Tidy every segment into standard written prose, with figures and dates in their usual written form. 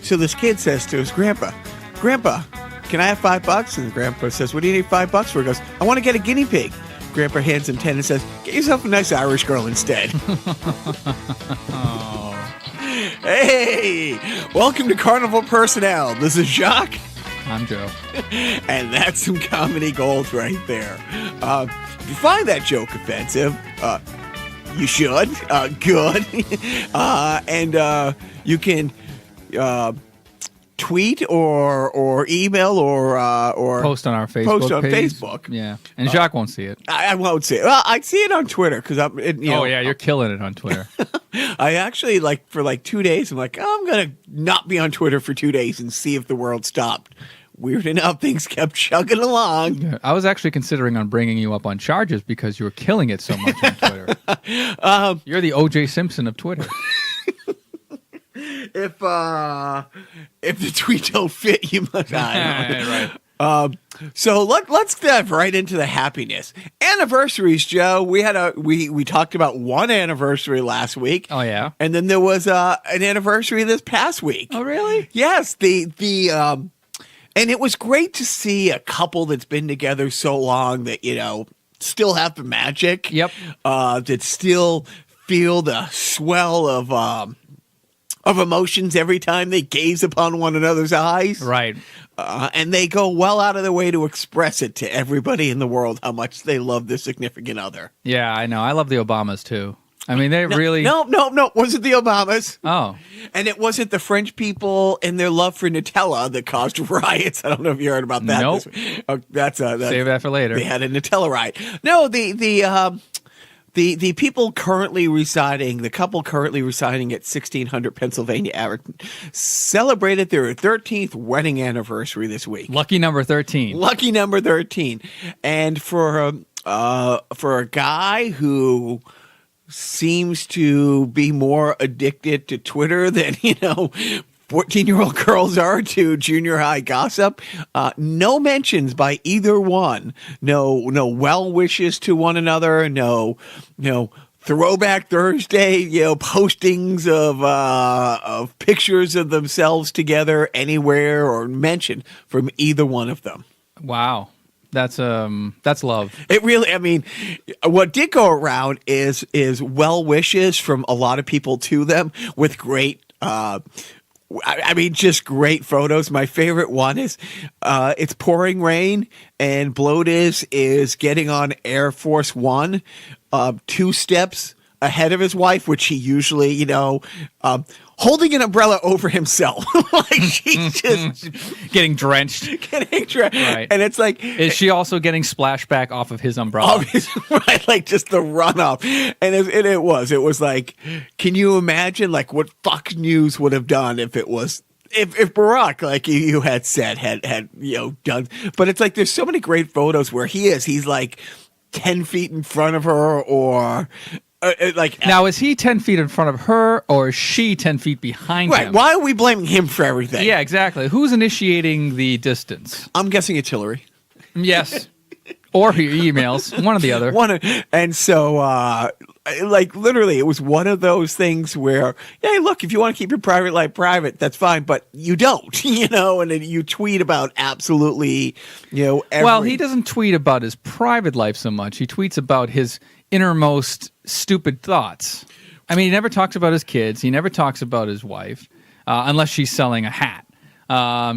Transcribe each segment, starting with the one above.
So this kid says to his grandpa, "Grandpa, can I have $5?" And the grandpa says, "What do you need $5 for?" He goes, "I want to get a guinea pig." Grandpa hands him 10 and says, "Get yourself a nice Irish girl instead." Oh. Hey, welcome to Carnival Personnel. This is Jacques. I'm Joe. And that's some comedy gold right there. If you find that joke offensive, you should. Good. And you can tweet or email or Post on our Facebook post on page. Facebook. Yeah. And Jacques won't see it. I won't see it. Well, I'd see it on Twitter because You're killing it on Twitter. I actually for 2 days. I'm like, I'm gonna not be on Twitter for 2 days and see if the world stopped. Weird enough, things kept chugging along. Yeah, I was actually considering on bringing you up on charges because you were killing it so much on Twitter. You're the O.J. Simpson of Twitter. If the tweet don't fit, you must. Right. So let's dive right into the happiness. Anniversaries, Joe. We talked about one anniversary last week. Oh yeah, and then there was an anniversary this past week. Oh really? Yes. And it was great to see a couple that's been together so long that still have the magic. Yep. That still feel the swell of emotions every time they gaze upon one another's eyes. Right. And they go well out of their way to express it to everybody in the world how much they love their significant other. Yeah, I know. I love the Obamas too. I mean, they really... No. Wasn't the Obamas. Oh. And it wasn't the French people and their love for Nutella that caused riots. I don't know if you heard about that. Nope. Oh, Save that for later. They had a Nutella riot. No, the people currently residing, the couple currently residing at 1600 Pennsylvania Avenue, celebrated their 13th wedding anniversary this week. Lucky number 13. Lucky number 13. And for a guy who seems to be more addicted to Twitter than 14-year-old girls are to junior high gossip. No mentions by either one. No well wishes to one another. No Throwback Thursday, postings of pictures of themselves together anywhere or mention from either one of them. Wow. That's love. It really, I mean, what did go around is well wishes from a lot of people to them with great just great photos. My favorite one is it's pouring rain and Bloatis is getting on Air Force One, 2 steps ahead of his wife, which he usually, holding an umbrella over himself. Like she's just getting drenched. Right. And it's like, is she also getting splashback off of his umbrella? Right, like just the run up. And it was like, can you imagine like what Fox News would have done if it was if Barack, like you had said, had done. But it's like there's so many great photos where he's like 10 feet in front of her or now, is he 10 feet in front of her or is she 10 feet behind him? Right. Why are we blaming him for everything? Yeah, exactly. Who's initiating the distance? I'm guessing it's Hillary. Yes. Or her emails. One or the other. And so, literally, it was one of those things where, hey, look, if you want to keep your private life private, that's fine, but you don't, and then you tweet about absolutely, Well, he doesn't tweet about his private life so much. He tweets about his innermost stupid thoughts. I mean, he never talks about his kids. He never talks about his wife, unless she's selling a hat.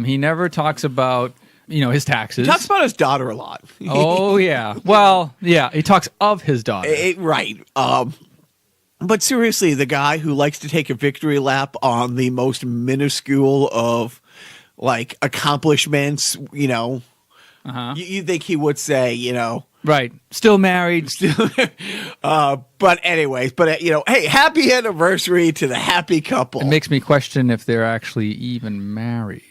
He never talks about, his taxes. He talks about his daughter a lot. Oh, yeah. Well, yeah, he talks of his daughter. Right. But seriously, the guy who likes to take a victory lap on the most minuscule of, accomplishments, Uh-huh. You think he would say, Right. Still married. But anyways, hey, happy anniversary to the happy couple. It makes me question if they're actually even married.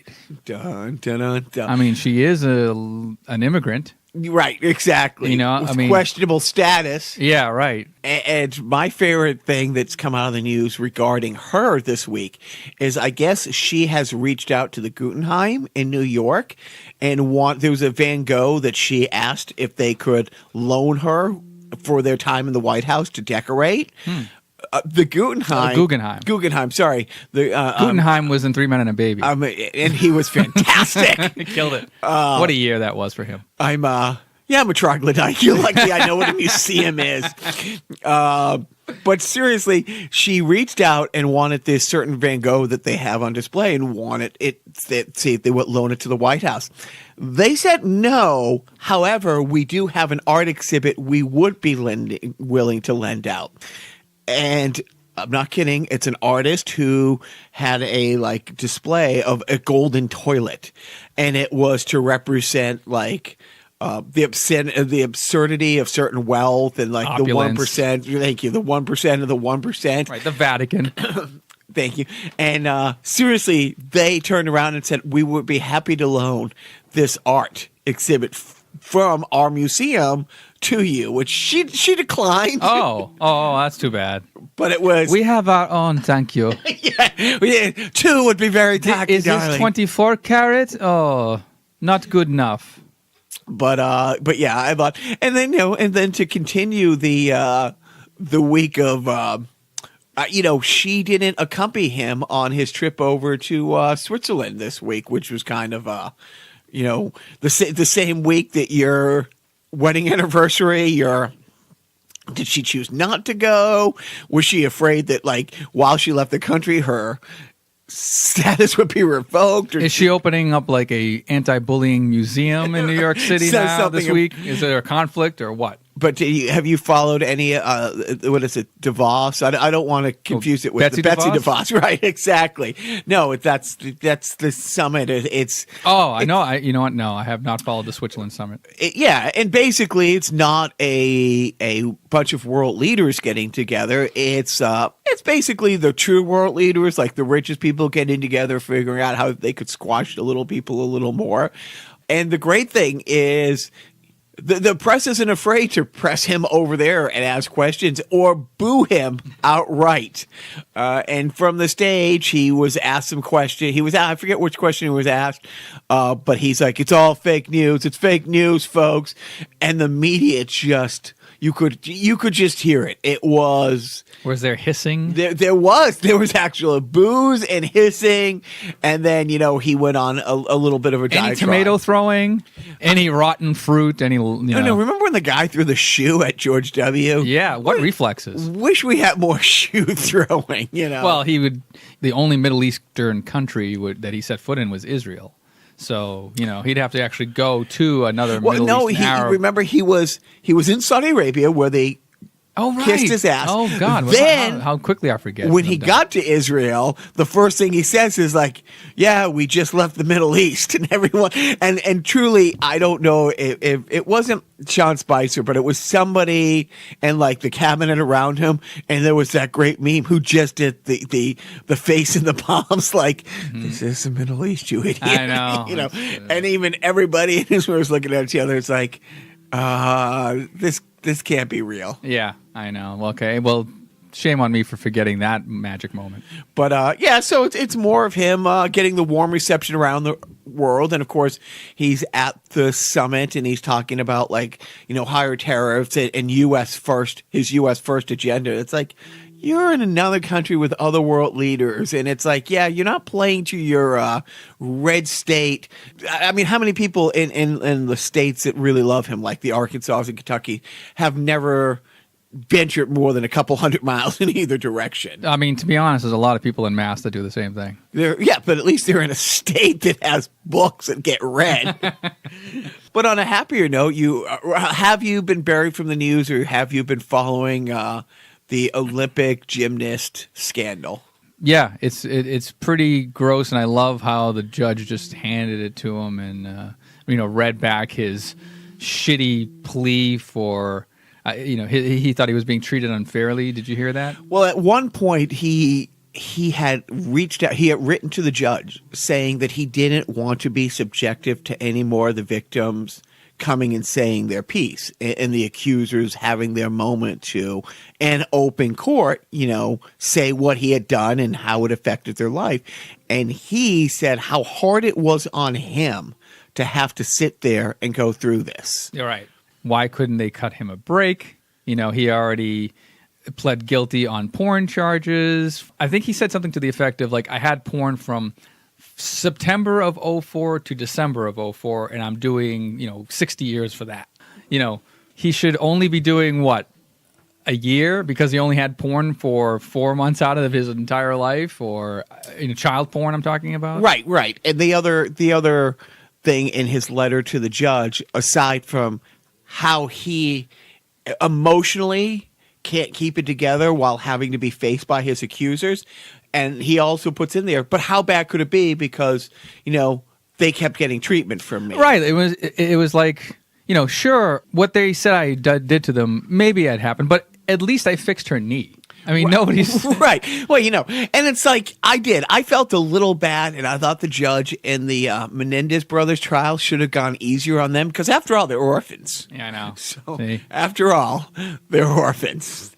Dun, dun, dun, dun. I mean, she is an immigrant. Right, exactly. With questionable status. Yeah, right. And my favorite thing that's come out of the news regarding her this week is I guess she has reached out to the Guggenheim in New York and there was a Van Gogh that she asked if they could loan her for their time in the White House to decorate. The Guggenheim. Guggenheim. Sorry. The Guggenheim was in Three Men and a Baby. and he was fantastic. He killed it. What a year that was for him. I'm a troglodyte. You're lucky I know what a museum is. But seriously, she reached out and wanted this certain Van Gogh that they have on display and wanted it. See if they would loan it to the White House. They said no. However, we do have an art exhibit we would be willing to lend out. And I'm not kidding. It's an artist who had a display of a golden toilet, and it was to represent the absurdity of certain wealth and opulence. the 1%. Thank you. The 1% of the 1%. Right. The Vatican. Thank you. And seriously, they turned around and said, we would be happy to loan this art exhibit from our museum to you, which she declined. Oh, that's too bad. But it was... We have our own, thank you. yeah, 2 would be very tacky, Is darling. this 24 karat? Oh, not good enough. But yeah, I thought... And then to continue the week of... she didn't accompany him on his trip over to Switzerland this week, which was kind of, the same week that your wedding anniversary. Did she choose not to go? Was she afraid that, while she left the country, her status would be revoked? Or is she opening up a anti-bullying museum in New York City now this week? Is there a conflict or what? But have you followed any, what is it, DeVos? I don't want to confuse it with Betsy Betsy DeVos? DeVos. Right, exactly. No, that's the summit. It's I know. You know what? No, I have not followed the Switzerland summit. And basically it's not a bunch of world leaders getting together. It's basically the true world leaders, like the richest people getting together, figuring out how they could squash the little people a little more. And the great thing is... The press isn't afraid to press him over there and ask questions or boo him outright. And from the stage, he was asked some question. I forget which question he was asked, but he's like, "It's all fake news. It's fake news, folks." And the media just... You could just hear it. It was... Was there hissing? There was actual boos and hissing, and then he went on a little bit of a diatribe. Any tomato throwing? Any rotten fruit? Any? No. Remember when the guy threw the shoe at George W? Yeah. What reflexes? Wish we had more shoe throwing. Well, he would. The only Middle Eastern country that he set foot in was Israel. So, he'd have to actually go to another Middle Eastern Arab. Remember he was in Saudi Arabia where they kissed his ass. Oh, God. Then, how quickly I forget. When he got to Israel, the first thing he says is yeah, we just left the Middle East. And everyone, and truly, I don't know if it wasn't Sean Spicer, but it was somebody and the cabinet around him. And there was that great meme who just did the face in the palms this is the Middle East, you idiot. I know. And even everybody in Israel was looking at each other. It's this can't be real. Yeah, I know. Okay, well, shame on me for forgetting that magic moment. But so it's more of him getting the warm reception around the world, and of course he's at the summit and he's talking about higher tariffs and his U.S. first agenda. It's you're in another country with other world leaders, and it's you're not playing to your red state. I mean, how many people in the states that really love him, like the Arkansas and Kentucky, have never ventured more than a couple 100 miles in either direction? I mean, to be honest, there's a lot of people in Mass that do the same thing. But at least they're in a state that has books that get read. But on a happier note, have you been buried from the news, or have you been following the Olympic gymnast scandal? Yeah, it's pretty gross, and I love how the judge just handed it to him and read back his shitty plea for he thought he was being treated unfairly. Did you hear that? Well, at one point he had reached out. He had written to the judge saying that he didn't want to be subjective to any more of the victims coming and saying their piece, and the accusers having their moment to, in open court, say what he had done and how it affected their life. And he said how hard it was on him to have to sit there and go through this. You're right. Why couldn't they cut him a break? He already pled guilty on porn charges. I think he said something to the effect of like, I had porn from September of '04 to December of '04, and I'm doing, 60 years for that. He should only be doing what? A year because he only had porn for 4 months out of his entire life, or child porn I'm talking about. Right. And the other thing in his letter to the judge, aside from how he emotionally can't keep it together while having to be faced by his accusers, and he also puts in there, but how bad could it be because, they kept getting treatment from me. Right. It was like, sure, what they said I did to them, maybe it happened, but at least I fixed her knee. I mean, nobody's... Right. Well, and it's like, I felt a little bad, and I thought the judge in the Menendez brothers trial should have gone easier on them, because after all, they're orphans. Yeah, I know. So, See? after all, they're orphans.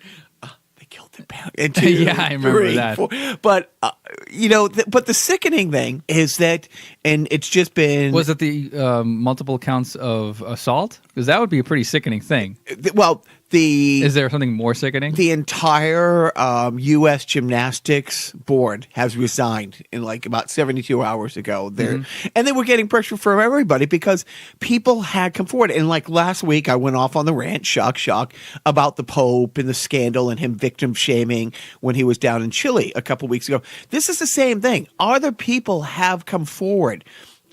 They killed their parents. Yeah, I remember that. 4. But, but the sickening thing is that, and it's just been... Was it the multiple counts of assault? Because that would be a pretty sickening thing. Well... Is there something more sickening? The entire US Gymnastics board has resigned in like about 72 hours ago. And they were getting pressure from everybody because people had come forward. And like last week, I went off on the rant, shock, about the Pope and the scandal and him victim shaming when he was down in Chile a couple weeks ago. This is the same thing. Other people have come forward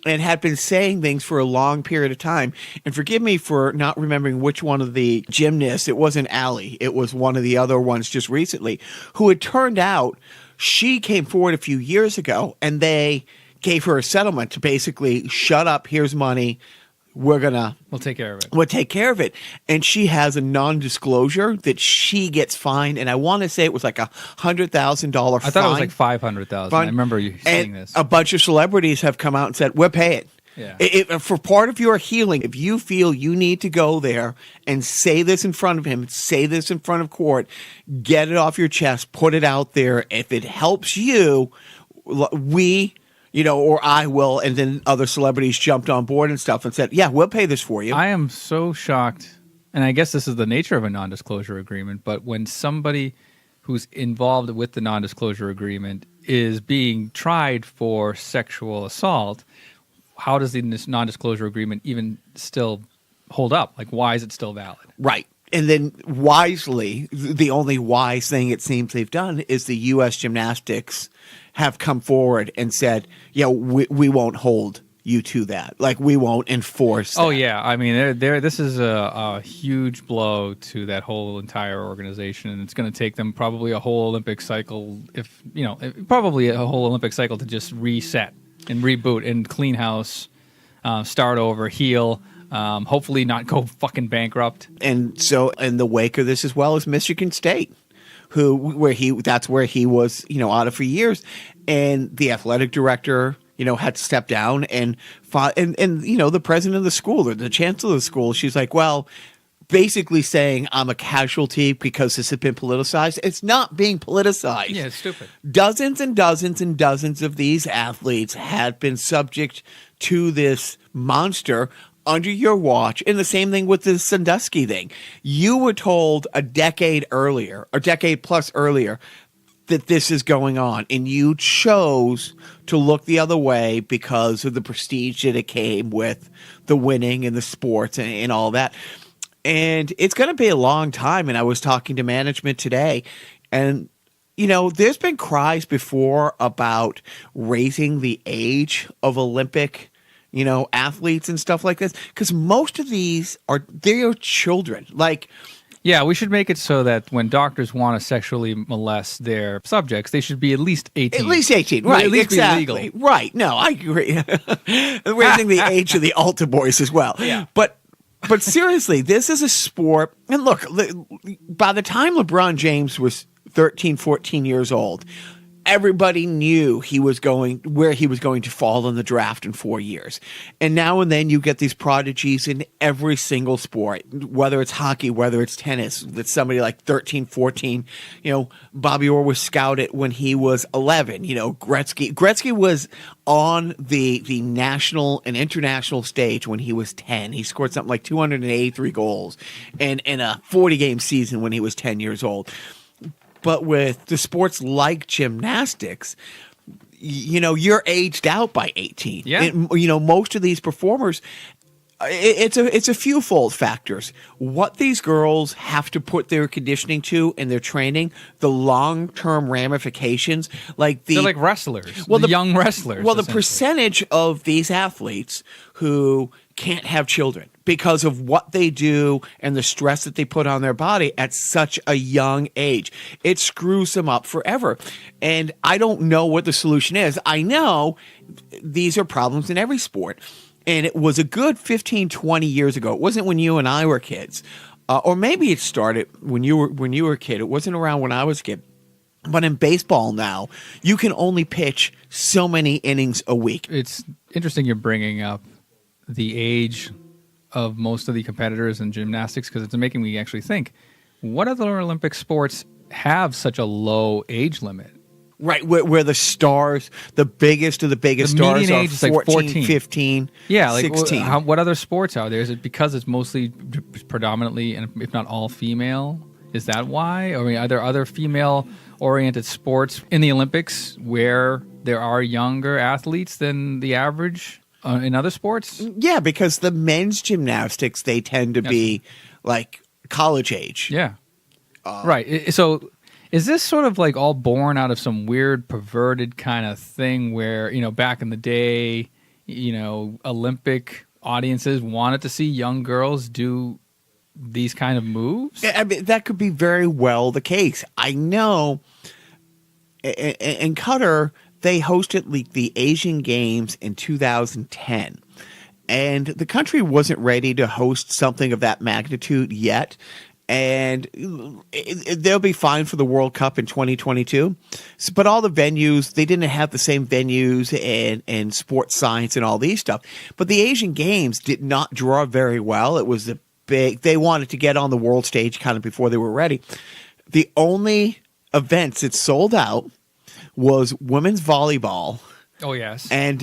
and had been saying things for a long period of time. And forgive me for not remembering which one of the gymnasts, it wasn't Allie, it was one of the other ones just recently, who it turned out she came forward a few years ago and they gave her a settlement to basically shut up, here's money, we'll take care of it. We'll take care of it. And she has a non-disclosure that she gets fined. And I want to say it was like $100,000 fine. I thought it was like $500,000. I remember you saying this. A bunch of celebrities have come out and said, we're paying. Yeah. For part of your healing, if you feel you need to go there and say this in front of him, say this in front of court, get it off your chest, put it out there. If it helps you, or I will, and then other celebrities jumped on board and stuff and said, yeah, we'll pay this for you. I am so shocked, and I guess this is the nature of a non-disclosure agreement, but when somebody who's involved with the non-disclosure agreement is being tried for sexual assault, how does this non-disclosure agreement even still hold up? Like, why is it still valid? Right. And then wisely, the only wise thing it seems they've done is the US Gymnastics have come forward and said, yeah, we won't hold you to that. Like, we won't enforce that. Oh, yeah. I mean, this is a huge blow to that whole entire organization, and it's going to take them probably a whole Olympic cycle, probably a whole Olympic cycle to just reset and reboot and clean house, start over, heal, hopefully not go fucking bankrupt. And so in the wake of this as well as Michigan State, that's where he was, out of for years. And the athletic director, had to step down and the president of the school or the chancellor of the school, she's like, well, basically saying I'm a casualty because this has been politicized. It's not being politicized. Yeah, it's stupid. Dozens and dozens and dozens of these athletes had been subject to this monster under your watch. And the same thing with the Sandusky thing. You were told a decade plus earlier, that this is going on, and you chose to look the other way because of the prestige that it came with the winning and the sports and all that. And it's going to be a long time. And I was talking to management today, and there's been cries before about raising the age of Olympic athletes and stuff like this, because most of these they're children. Like, yeah, we should make it so that when doctors want to sexually molest their subjects, they should be at least 18. At least 18, right? At least exactly. be legal. Right. No, I agree. Raising the age of the altar boys as well. Yeah. But seriously, this is a sport. And look, by the time LeBron James was 13, 14 years old, everybody knew where he was going to fall in the draft in 4 years. And now and then you get these prodigies in every single sport, whether it's hockey, whether it's tennis, that somebody like 13, 14, Bobby Orr was scouted when he was 11, Gretzky was on the national and international stage when he was 10. He scored something like 283 goals in a 40-game season when he was 10 years old. But with the sports like gymnastics, you're aged out by 18. Yeah. And, most of these performers, it's a fewfold factors. What these girls have to put their conditioning to and their training, the long-term ramifications, they're like wrestlers, the young wrestlers. Well, the percentage of these athletes who can't have children because of what they do and the stress that they put on their body at such a young age, it screws them up forever. And I don't know what the solution is. I know these are problems in every sport. And it was a good 15, 20 years ago. It wasn't when you and I were kids. Or maybe it started when you were a kid. It wasn't around when I was a kid. But in baseball now, you can only pitch so many innings a week. It's interesting you're bringing up the age of most of the competitors in gymnastics because it's making me actually think, what other Olympic sports have such a low age limit? Right, where the stars, the biggest of the biggest stars are age is 14, like 14. 15, Yeah, 16. What other sports are there? Is it because it's mostly predominantly, and if not all, female? Is that why? I mean, are there other female-oriented sports in the Olympics where there are younger athletes than the average in other sports? Yeah, because the men's gymnastics, they tend to be like college age. Yeah. Right. So is this sort of like all born out of some weird perverted kind of thing where, back in the day, Olympic audiences wanted to see young girls do these kind of moves? I mean, that could be very well the case. I know in Qatar, they hosted the Asian Games in 2010. And the country wasn't ready to host something of that magnitude yet. And they'll be fine for the World Cup in 2022. But all the venues, they didn't have the same venues and sports science and all these stuff. But the Asian Games did not draw very well. It was they wanted to get on the world stage kind of before they were ready. The only events that sold out was women's volleyball. Oh, yes. And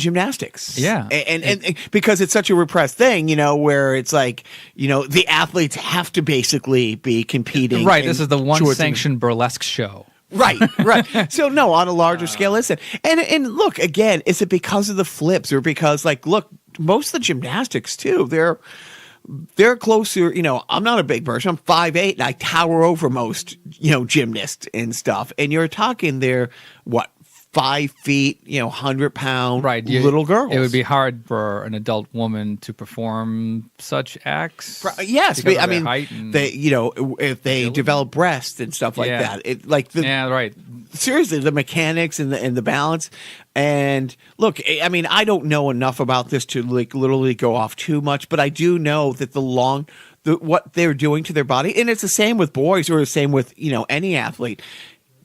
gymnastics. Yeah. And because it's such a repressed thing, where it's like, the athletes have to basically be competing. Right. This is the one sanctioned burlesque show. Right. So, no, on a larger scale, listen. And look, again, is it because of the flips or because, look, most of the gymnastics, too, they're closer, I'm not a big person. I'm 5'8", and I tower over most, gymnasts and stuff. And you're talking they're, 5 feet, 100-pound little girls. It would be hard for an adult woman to perform such acts. Yes, because I mean, they, if they develop breasts and stuff like that, right. Seriously, the mechanics and the balance. And look, I mean, I don't know enough about this to literally go off too much, but I do know that what they're doing to their body, and it's the same with boys or the same with any athlete.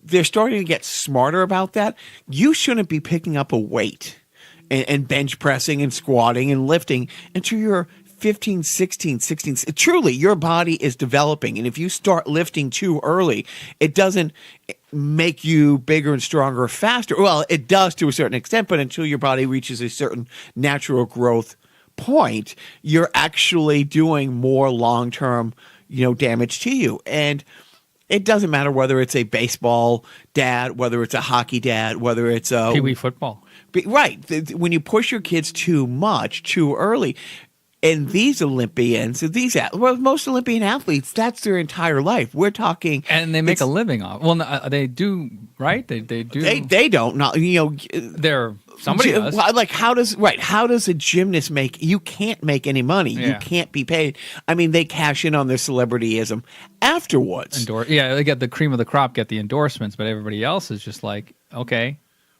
They're starting to get smarter about that. You shouldn't be picking up a weight and bench pressing and squatting and lifting until you're 15, 16. Truly, your body is developing. And if you start lifting too early, it doesn't make you bigger and stronger or faster. Well, it does to a certain extent, but until your body reaches a certain natural growth point, you're actually doing more long-term, damage to you. And it doesn't matter whether it's a baseball dad, whether it's a hockey dad, whether it's a Pee-wee football. Right. When you push your kids too much, too early, and these Olympians, most Olympian athletes, that's their entire life. We're talking, and they make a living off. Well, they do, right? They do. They don't. Not They're somebody does. Like how does a gymnast make? You can't make any money. Yeah. You can't be paid. I mean, they cash in on their celebrityism afterwards. They get the cream of the crop, get the endorsements, but everybody else is just like, okay.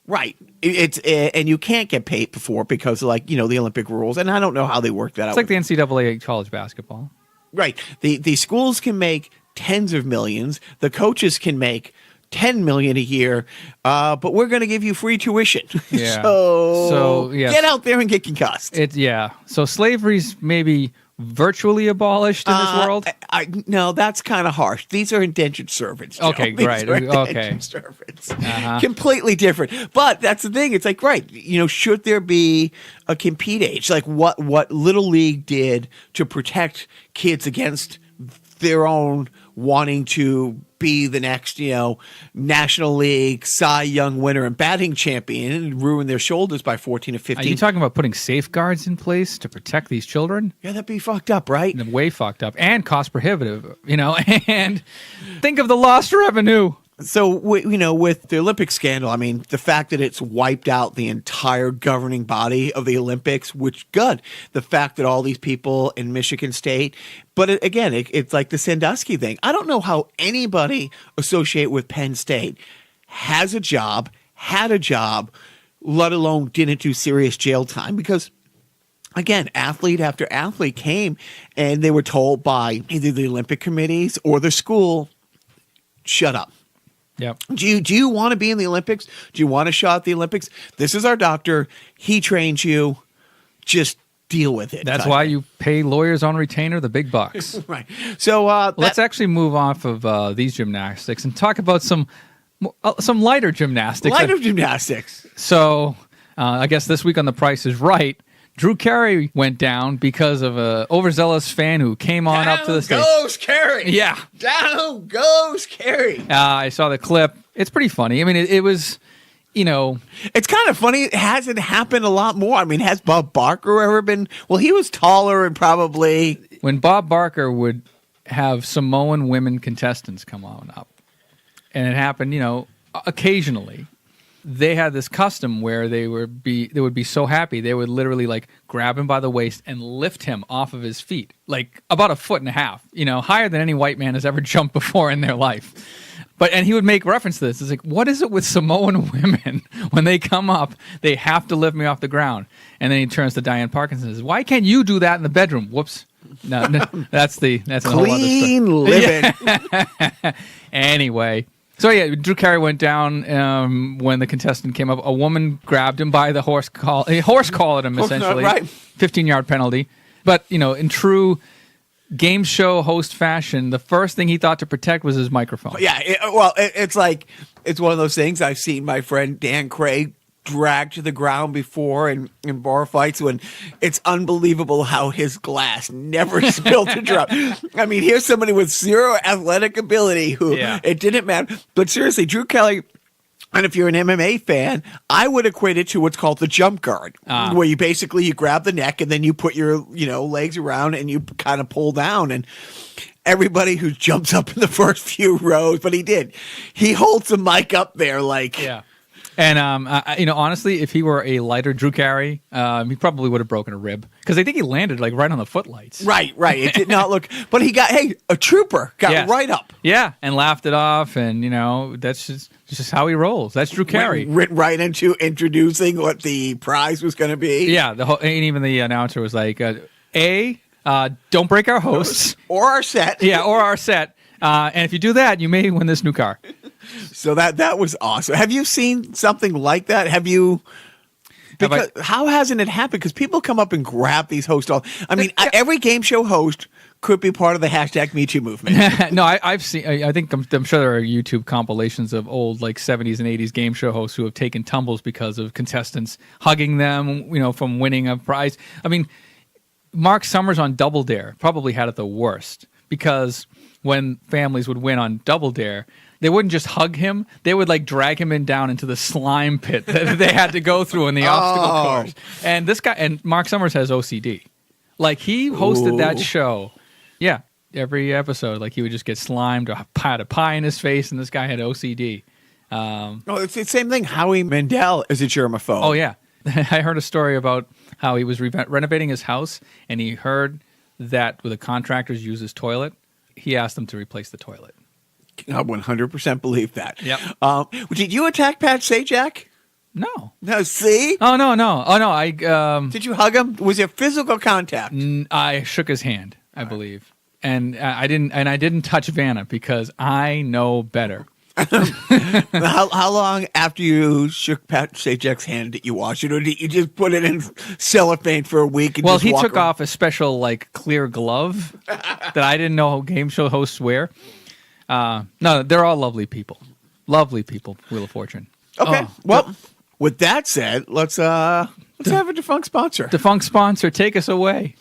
Right. And you can't get paid before because of the Olympic rules. And I don't know how they work that out. It's like the NCAA college basketball. Right. The schools can make tens of millions. The coaches can make $10 million a year, but we're going to give you free tuition. Yeah. So yes. Get out there and get concussed. So slavery's maybe virtually abolished in this world? No, that's kind of harsh. These are indentured servants, Joe. Okay, These right. are indentured Okay. servants. Completely different. But that's the thing. It's like, right, should there be a compete age? Like what Little League did to protect kids against their own wanting to be the next, National League Cy Young winner and batting champion and ruin their shoulders by 14 or 15. Are you talking about putting safeguards in place to protect these children? Yeah, that'd be fucked up, right? Way fucked up and cost prohibitive, and think of the lost revenue. So, with the Olympic scandal, I mean, the fact that it's wiped out the entire governing body of the Olympics, which, good. The fact that all these people in Michigan State, but again, it's like the Sandusky thing. I don't know how anybody associated with Penn State had a job, let alone didn't do serious jail time, because again, athlete after athlete came and they were told by either the Olympic committees or the school, shut up. Yep. Do you want to be in the Olympics? Do you want a shot at the Olympics? This is our doctor. He trains you. Just deal with it. That's why you pay lawyers on retainer the big bucks. Right. So let's actually move off of these gymnastics and talk about some lighter gymnastics. Gymnastics. So I guess this week on The Price is Right, Drew Carey went down because of an overzealous fan who came on up to the stage. Down goes Carey. Yeah. Down goes Carey. I saw the clip. It's pretty funny. I mean, it was, It's kind of funny. It hasn't happened a lot more. I mean, has Bob Barker ever been? Well, he was taller and probably. When Bob Barker would have Samoan women contestants come on up, and it happened, occasionally. They had this custom where they would be so happy they would literally like grab him by the waist and lift him off of his feet, like about 1.5 feet, higher than any white man has ever jumped before in their life. And he would make reference to this. It's like, what is it with Samoan women when they come up, they have to lift me off the ground? And then he turns to Diane Parkinson and says, "Why can't you do that in the bedroom?" Whoops. No, that's a whole other story. Clean living. Anyway. So, yeah, Drew Carey went down when the contestant came up. A woman grabbed him by the horse collar at him, essentially. Right. 15-yard penalty. But, in true game show host fashion, the first thing he thought to protect was his microphone. Yeah, it's one of those things. I've seen my friend Dan Craig dragged to the ground before in bar fights when it's unbelievable how his glass never spilled a drop. I mean, here's somebody with zero athletic ability who it didn't matter. But seriously, Drew Carey, and if you're an MMA fan, I would equate it to what's called the jump guard, where you grab the neck and then you put your legs around and you kind of pull down. And everybody who jumps up in the first few rows, but he holds the mic up there like. Yeah. And, honestly, if he were a lighter Drew Carey, he probably would have broken a rib. Because I think he landed, right on the footlights. Right. It did not look... But he got... Hey, a trooper got right up. Yeah, and laughed it off. And, that's just how he rolls. That's Drew Carey. Went right into introducing what the prize was going to be. Yeah, and even the announcer was like, don't break our hosts. Or our set. Yeah, or our set. And if you do that, you may win this new car. So that was awesome. Have you seen something like that? Have you? Because how hasn't it happened? Because people come up and grab these hosts. Every game show host could be part of the #MeToo movement. No, I've seen. I think I'm sure there are YouTube compilations of old 70s and 80s game show hosts who have taken tumbles because of contestants hugging them, from winning a prize. I mean, Mark Summers on Double Dare probably had it the worst because when families would win on Double Dare, they wouldn't just hug him. They would drag him down into the slime pit that they had to go through in the obstacle course. And Mark Summers has OCD. He hosted that show. Yeah, every episode. He would just get slimed or had a pie in his face, and this guy had OCD. It's the same thing. Howie Mandel is a germaphobe. Oh, yeah. I heard a story about how he was renovating his house, and he heard that the contractors use his toilet. He asked them to replace the toilet. I 100% believe that. Yep. Did you attack Pat Sajak? No. No, see? Oh, no. Oh, no. Did you hug him? Was there physical contact? I shook his hand, I believe. And I didn't touch Vanna because I know better. How long after you shook Pat Sajak's hand did you wash it, or did you just put it in cellophane for a week? And he took off a special clear glove that I didn't know game show hosts wear. No, they're all lovely people. Lovely people, Wheel of Fortune. Okay. With that said, let's have a defunct sponsor. Defunct sponsor, take us away.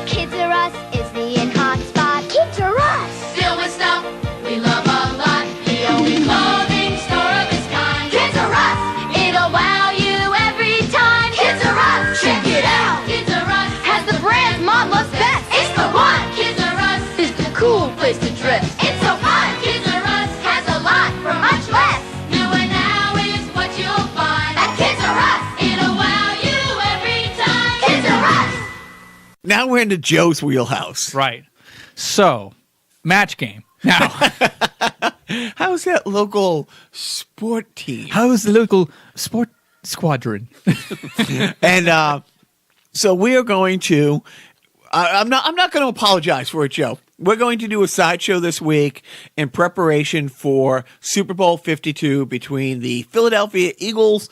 Kids Are Us is the in-hot spot. Kids Are Us! Filled with stuff we love a lot. The only clothing store of its kind. Kids Are Us! It'll wow you every time. Kids Are Us! Check it out. Kids Are Us Has the brands Mom loves best. It's the one. Kids Are Us Is the cool place to dress. It's so fun. Kids Are Us Has a lot for much less. New and now is what you'll find. At Kids Are Us! It'll wow you every time. Kids Are Us! Now we're into Joe's wheelhouse. Right. So, match game. Now, How's that local sport team? how's the local sport squadron? And so we are going to. I'm not going to apologize for it, Joe. We're going to do a sideshow this week in preparation for Super Bowl 52 between the Philadelphia Eagles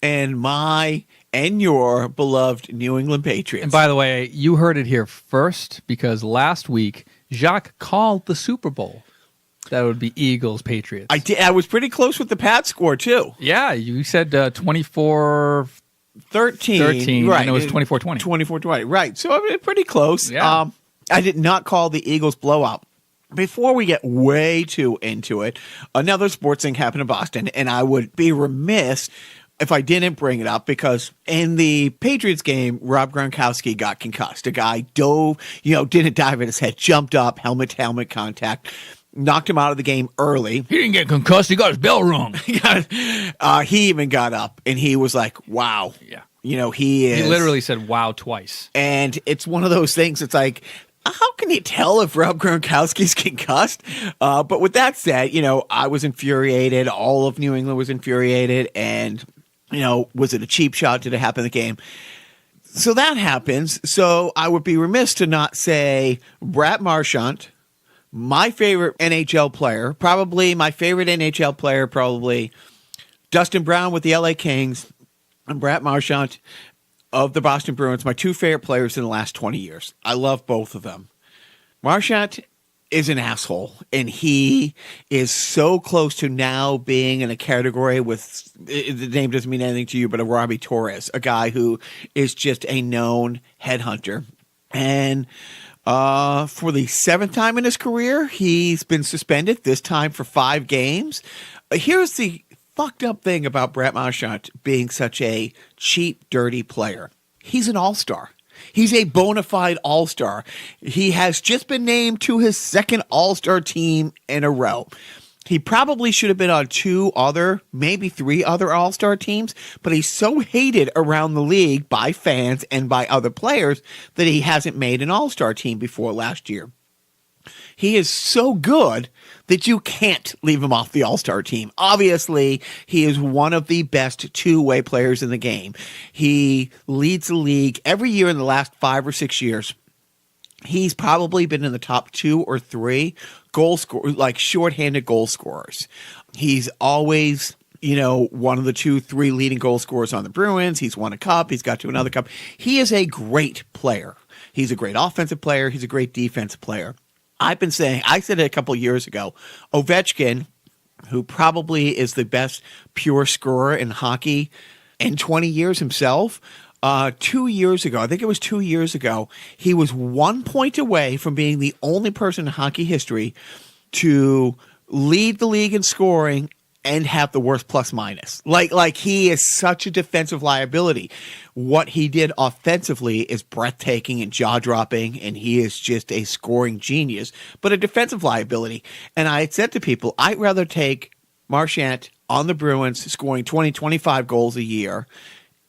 and my and your beloved New England Patriots. And by the way, you heard it here first because last week Jacques called the Super Bowl. That would be Eagles Patriots. I did. I was pretty close with the Pats score too. Yeah, you said 24-13, 13, right? and it was 24-20. 24-20, right? So I mean, pretty close. Yeah. I did not call the Eagles blowout. Before we get way too into it, another sports thing happened in Boston, and I would be remiss if I didn't bring it up because in the Patriots game, Rob Gronkowski got concussed. A guy dove, didn't dive at his head, jumped up, helmet to helmet contact, knocked him out of the game early. He didn't get concussed. He got his bell rung. He even got up and he was like, wow. Yeah. He literally said wow twice. And it's one of those things. It's like, how can you tell if Rob Gronkowski's concussed? But with that said, I was infuriated. All of New England was infuriated. And, was it a cheap shot? Did it happen in the game? So that happens. So I would be remiss to not say Brad Marchand, my favorite NHL player, probably my favorite NHL player, probably Dustin Brown with the LA Kings and Brad Marchand of the Boston Bruins, my two favorite players in the last 20 years. I love both of them. Marchand is an asshole, and he is so close to now being in a category with, the name doesn't mean anything to you, but a Robbie Torres, a guy who is just a known headhunter. And for the seventh time in his career, he's been suspended, this time for 5 games. Here's the fucked up thing about Brad Marchand being such a cheap, dirty player. He's an all-star. He's a bona fide all-star. He has just been named to his second all-star team in a row. He probably should have been on 2 other, maybe 3 other all-star teams, but he's so hated around the league by fans and by other players that he hasn't made an all-star team before last year. He is so good that you can't leave him off the all-star team. Obviously, he is one of the best two-way players in the game. He leads the league every year in the last 5 or 6 years. He's probably been in the top 2 or 3 shorthanded goal scorers. He's always, one of the 2-3 leading goal scorers on the Bruins. He's won a cup. He's got to another cup. He is a great player. He's a great offensive player. He's a great defensive player. I said it a couple of years ago, Ovechkin, who probably is the best pure scorer in hockey in 20 years himself, 2 years ago, I think it was 2 years ago, he was 1 point away from being the only person in hockey history to lead the league in scoring and have the worst plus minus. Like he is such a defensive liability. What he did offensively is breathtaking and jaw-dropping, and he is just a scoring genius, but a defensive liability. And I had said to people, I'd rather take Marchand on the Bruins scoring 20, 25 goals a year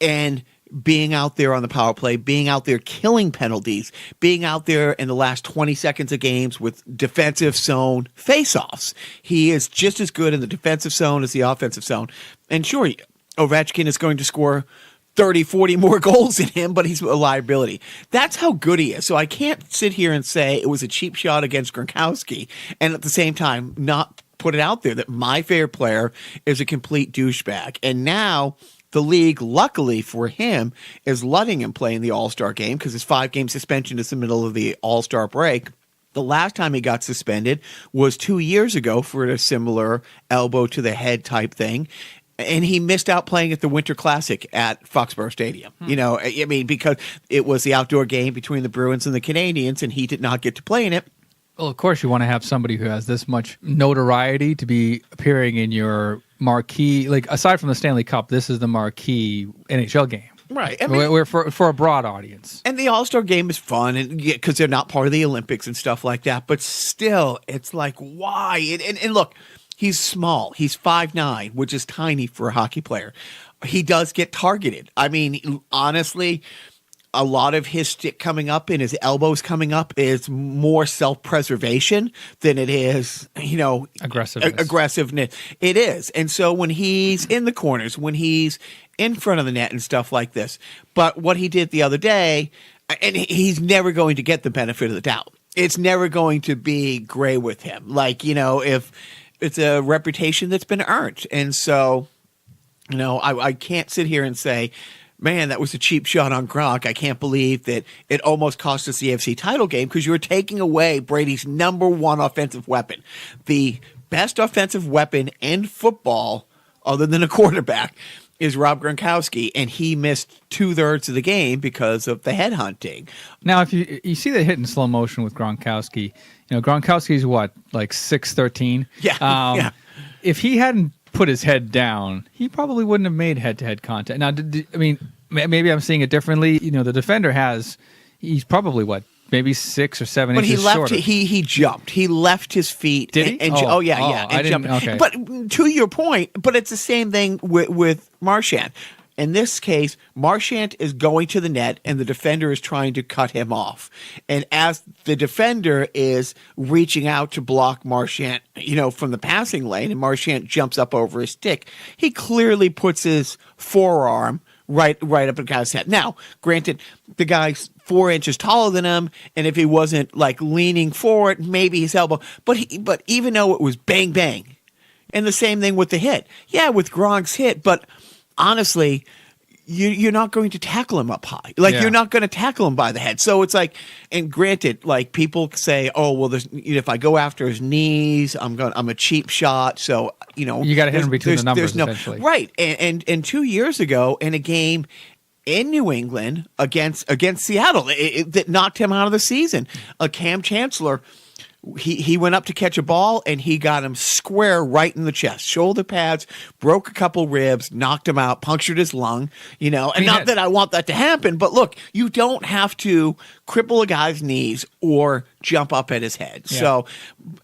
and being out there on the power play, being out there killing penalties, being out there in the last 20 seconds of games with defensive zone faceoffs. He is just as good in the defensive zone as the offensive zone. And sure, Ovechkin is going to score 30, 40 more goals than him, but he's a liability. That's how good he is. So I can't sit here and say it was a cheap shot against Gronkowski and at the same time not put it out there that my favorite player is a complete douchebag. And now the league, luckily for him, is letting him play in the All-Star game because his 5-game suspension is the middle of the All-Star break. The last time he got suspended was 2 years ago for a similar elbow to the head type thing. And he missed out playing at the Winter Classic at Foxborough Stadium. You know, I mean, because it was the outdoor game between the Bruins and the Canadians, and he did not get to play in it. Well, of course, you want to have somebody who has this much notoriety to be appearing in your marquee. Like, aside from the Stanley Cup, this is the marquee NHL game. Right. I mean, We're for a broad audience. and the All-Star game is fun and because they're not part of the Olympics and stuff like that. But still, it's like, why? And look, he's small. He's 5'9", which is tiny for a hockey player. He does get targeted. I mean, honestly, a lot of his stick coming up and his elbows coming up is more self-preservation than it is, you know, aggressiveness. It is. And so when he's in the corners, when he's in front of the net and stuff like this, but what he did the other day, and he's never going to get the benefit of the doubt. It's never going to be gray with him. Like, you know, if it's a reputation that's been earned. And so, you know, I can't sit here and say, man, that was a cheap shot on Gronk. I can't believe that it almost cost us the AFC title game because you were taking away Brady's number one offensive weapon. The best offensive weapon in football, other than a quarterback, is Rob Gronkowski, and he missed 2/3 of the game because of the headhunting. Now, if you see the hit in slow motion with Gronkowski, you know, Gronkowski's what, like 6'13"? Yeah, yeah. If he hadn't put his head down, he probably wouldn't have made head-to-head contact. Now, I mean, maybe I'm seeing it differently. You know, the defender he's probably what, maybe 6 or 7 but inches shorter. He jumped. He left his feet. Did he? And yeah. And jumped. Okay. But to your point, but it's the same thing with Marchand. In this case, Marchand is going to the net and the defender is trying to cut him off. And as the defender is reaching out to block Marchand, you know, from the passing lane, and Marchand jumps up over his stick, he clearly puts his forearm right up at the guy's head. Now, granted, the guy's 4 inches taller than him, and if he wasn't like leaning forward, maybe his elbow. But even though it was bang bang, and the same thing with the hit. Yeah, with Gronk's hit, but honestly, you're not going to tackle him up high. Like, you're not going to tackle him by the head. So it's like, and granted, like people say, oh, well, if I go after his knees, I'm a cheap shot. So, you know, you got to hit him between the numbers eventually. Right. And 2 years ago in a game in New England against Seattle, that knocked him out of the season, Cam Chancellor, he went up to catch a ball and he got him square right in the chest, shoulder pads, broke a couple ribs, knocked him out, punctured his lung, you know, and not that I want that to happen, but look, you don't have to cripple a guy's knees or jump up at his head. Yeah. So,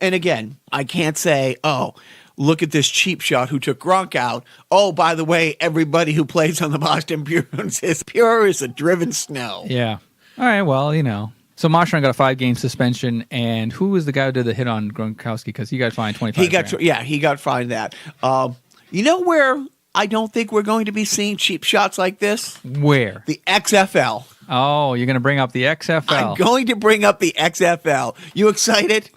and again, I can't say, oh, look at this cheap shot who took Gronk out. Oh, by the way, everybody who plays on the Boston Bruins is pure as a driven snow. Yeah. All right, well, you know. So Marchand got a 5-game suspension, and who was the guy who did the hit on Gronkowski? Because he got fined $25,000. He got fined that. You know where I don't think we're going to be seeing cheap shots like this? Where? The XFL. Oh, you're going to bring up the XFL. I'm going to bring up the XFL. You excited?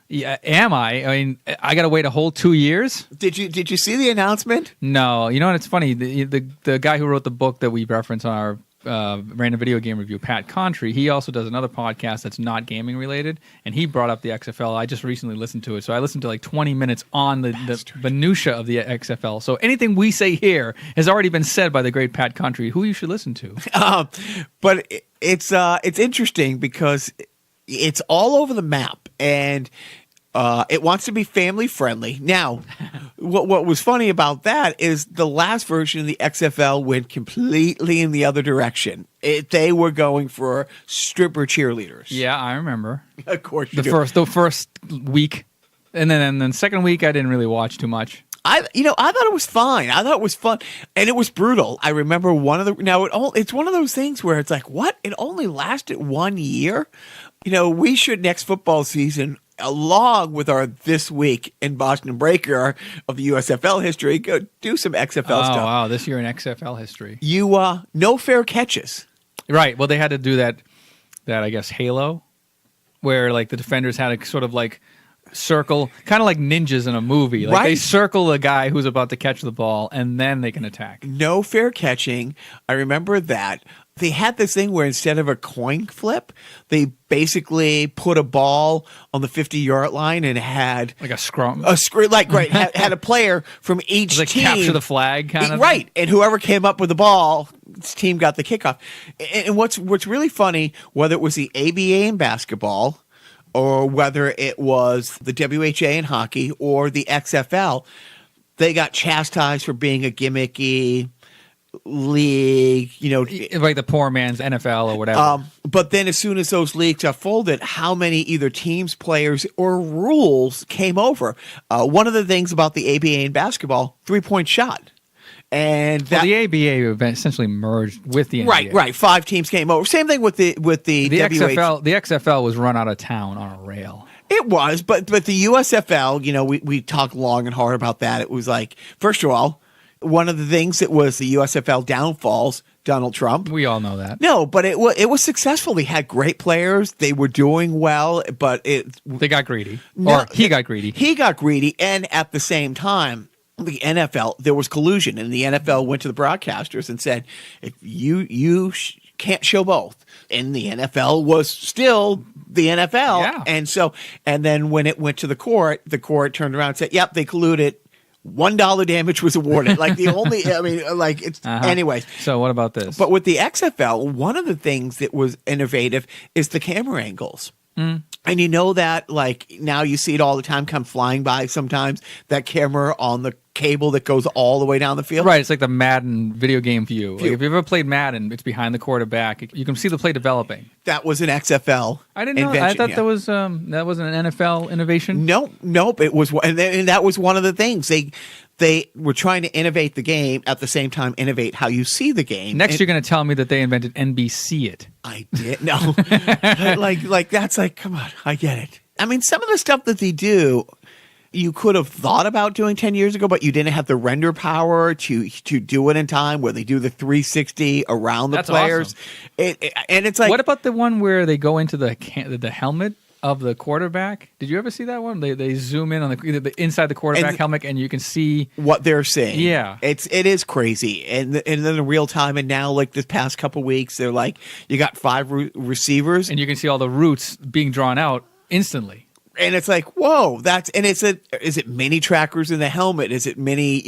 Yeah, am I? I mean, I got to wait a whole 2 years. Did you see the announcement? No. You know what? It's funny. The guy who wrote the book that we reference on our random video game review, Pat Contry, he also does another podcast that's not gaming related, and he brought up the XFL. I just recently listened to it, so I listened to like 20 minutes on the minutia of the XFL. So anything we say here has already been said by the great Pat Contry, who you should listen to. But it's interesting because it's all over the map, and it wants to be family friendly. Now, what was funny about that is the last version of the XFL went completely in the other direction. They were going for stripper cheerleaders. Yeah, I remember. Of course, the first week, and then second week I didn't really watch too much. I thought it was fine. I thought it was fun, and it was brutal. I remember it's one of those things where it's like, what? It only lasted 1 year. You know, we should next football season, along with our This Week in Boston Breaker of the USFL history, go do some XFL stuff. Oh, wow. This year in XFL history. No fair catches. Right. Well, they had to do that I guess, halo, where like the defenders had to sort of like circle, kind of like ninjas in a movie. Like they circle a guy who's about to catch the ball, and then they can attack. No fair catching. I remember that. they had this thing where instead of a coin flip, they basically put a ball on the 50-yard line and had Like a scrum. had a player from each Like team capture the flag kind of. right, and whoever came up with the ball, his team got the kickoff. And what's really funny, whether it was the ABA in basketball, or whether it was the WHA in hockey or the XFL, they got chastised for being a gimmicky league, Like the poor man's NFL or whatever. but then as soon as those leagues got folded, how many either teams, players, or rules came over? One of the things about the ABA in basketball, 3-point shot. And that, the ABA event essentially merged with the NBA. right. 5 teams came over. Same thing with the XFL. The XFL was run out of town on a rail. It was, but the USFL, we talked long and hard about that. It was like, first of all, one of the things that was the USFL downfalls, Donald Trump. We all know that. No, but it was successful. They had great players. They were doing well, but They got greedy. No, Or he got greedy. He got greedy, and at the same time, the NFL, there was collusion, and the NFL went to the broadcasters and said, if you can't show both. And the NFL was still the NFL. Yeah. And then when it went to the court turned around and said, yep, they colluded. $1 damage was awarded. Like anyways. So what about this? But with the XFL, one of the things that was innovative is the camera angles. And that, like, now you see it all the time, come flying by sometimes, that camera on the cable that goes all the way down the field. Right, it's like the Madden video game view. Like if you've ever played Madden, it's behind the quarterback. You can see the play developing. That was an XFL. I didn't know. I thought that was an NFL innovation. Nope. It was, and that was one of the things they were trying to innovate the game at the same time innovate how you see the game. Next, you're going to tell me that they invented NBC it. I did no, like that's like, come on, I get it. I mean, some of the stuff that they do, you could have thought about doing 10 years ago, but you didn't have the render power to do it in time, where they do the 360 around the That's players. Awesome. And it's like, what about the one where they go into the helmet of the quarterback? Did you ever see that one? They zoom in on the inside the quarterback helmet, and you can see what they're saying. Yeah, it is crazy, and then in real time. And now, like this past couple weeks, they're like, you got 5 receivers, and you can see all the routes being drawn out instantly. And it's like, whoa, is it mini trackers in the helmet? Is it mini,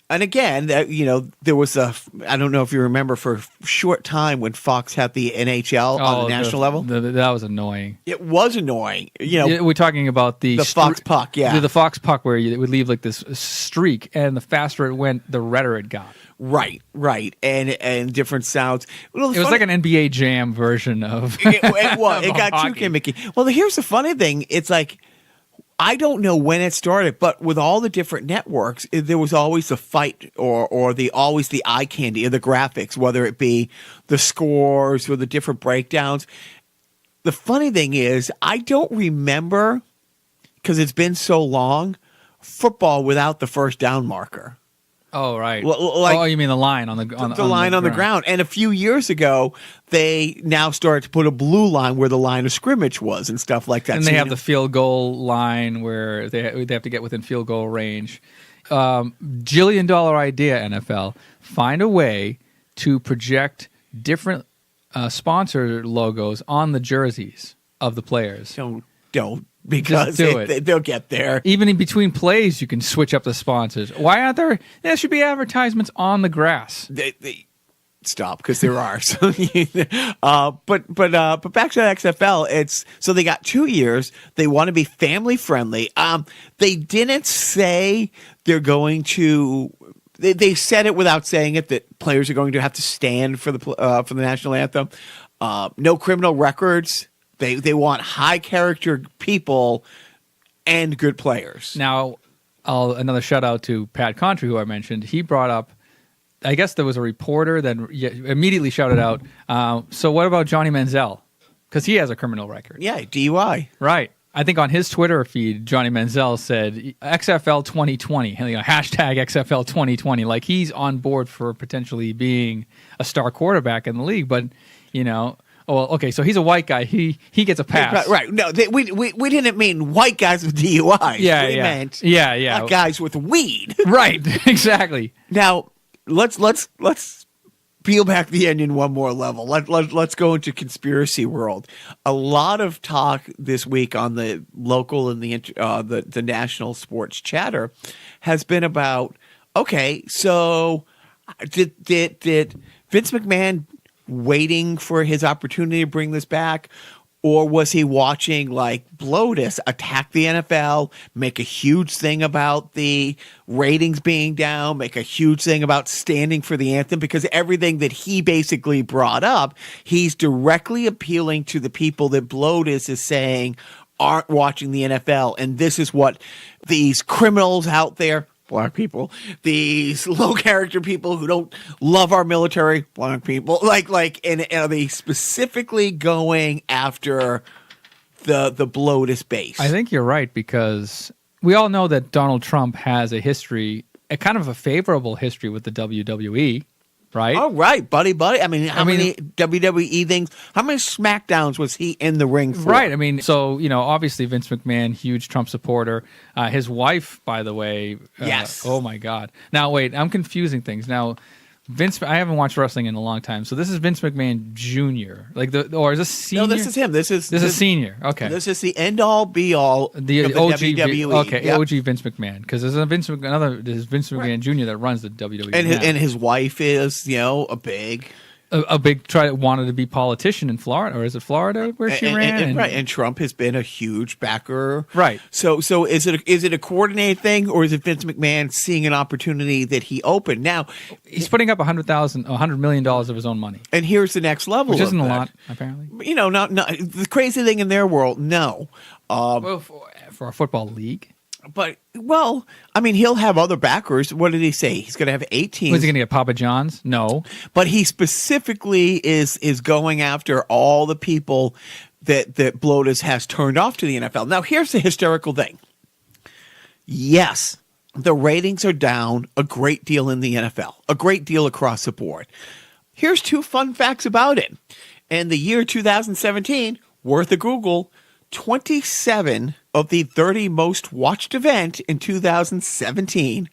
and again, there was I don't know if you remember, for a short time when Fox had the NHL on the national level. That was annoying. It was annoying. We're talking about the Fox puck, yeah. The Fox puck where it would leave like this streak, and the faster it went, the redder it got. Right, and different sounds. Well, it was like an NBA Jam version of. It was. It got too gimmicky. Well, here's the funny thing. It's like, I don't know when it started, but with all the different networks, there was always the fight or always the eye candy or the graphics, whether it be the scores or the different breakdowns. The funny thing is, I don't remember, because it's been so long, football without the first down marker. Oh, right. Like, you mean the line on the line on the ground. And a few years ago, they now started to put a blue line where the line of scrimmage was and stuff like that. And they have the field goal line where they have to get within field goal range. $1 jillion idea, NFL. Find a way to project different sponsor logos on the jerseys of the players. Don't. Because they'll get there. Even in between plays, you can switch up the sponsors. Why aren't there? There should be advertisements on the grass. They stop, because there are. But back to the XFL. So they got 2 years. They want to be family friendly. They didn't say they're going to. They said it without saying it, that players are going to have to stand for the national anthem. No criminal records. They want high character people and good players. Now, another shout out to Pat Contry, who I mentioned. He brought up, I guess there was a reporter that immediately shouted out, so what about Johnny Manziel? Because he has a criminal record. Yeah, DUI. Right. I think on his Twitter feed, Johnny Manziel said XFL 2020, hashtag XFL 2020. Like, he's on board for potentially being a star quarterback in the league, but, oh, okay, so he's a white guy. He gets a pass. Right. No, we didn't mean white guys with DUIs. Yeah, we meant black guys with weed. Right, exactly. Now, let's peel back the onion one more level. Let's go into conspiracy world. A lot of talk this week on the local and the national sports chatter has been about, okay, so did Vince McMahon waiting for his opportunity to bring this back? Or was he watching like Bloatus attack the NFL, make a huge thing about the ratings being down, make a huge thing about standing for the anthem? Because everything that he basically brought up, he's directly appealing to the people that Bloatus is saying aren't watching the NFL. And this is what these criminals out there, black people, these low character people who don't love our military, black people, and are they specifically going after the Bloatus base? I think you're right, because we all know that Donald Trump has a history, a kind of a favorable history with the WWE, right? Oh, right, buddy. I mean, how many WWE things, how many SmackDowns was he in the ring for? Right. I mean, so, obviously Vince McMahon, huge Trump supporter. His wife, by the way. Yes. Oh, my God. Now, wait, I'm confusing things. Now, I haven't watched wrestling in a long time. So this is Vince McMahon Jr. Or is this senior? No, this is him. This is senior. Okay. This is the end all be all The of the OG, WWE. okay, Yep. OG Vince McMahon, because there's Vince McMahon Jr. that runs the WWE, And his wife is, a big wanted to be politician in Florida, or is it Florida where she ran? Right, and Trump has been a huge backer. Right. So is it a coordinated thing, or is it Vince McMahon seeing an opportunity that he opened? Now he's putting up $100 million of his own money, and here's the next level, which isn't of a that. lot, apparently. Not the crazy thing in their world. No, Well, for a football league. but he'll have other backers. What did he say? He's going to have 18. Was he going to get Papa John's? No. But he specifically is going after all the people that Bloatus has turned off to the NFL. Now, here's the hysterical thing. Yes, the ratings are down a great deal in the NFL, a great deal across the board. Here's 2 fun facts about it. In the year 2017, worth a Google, 27 of the 30 most watched event in 2017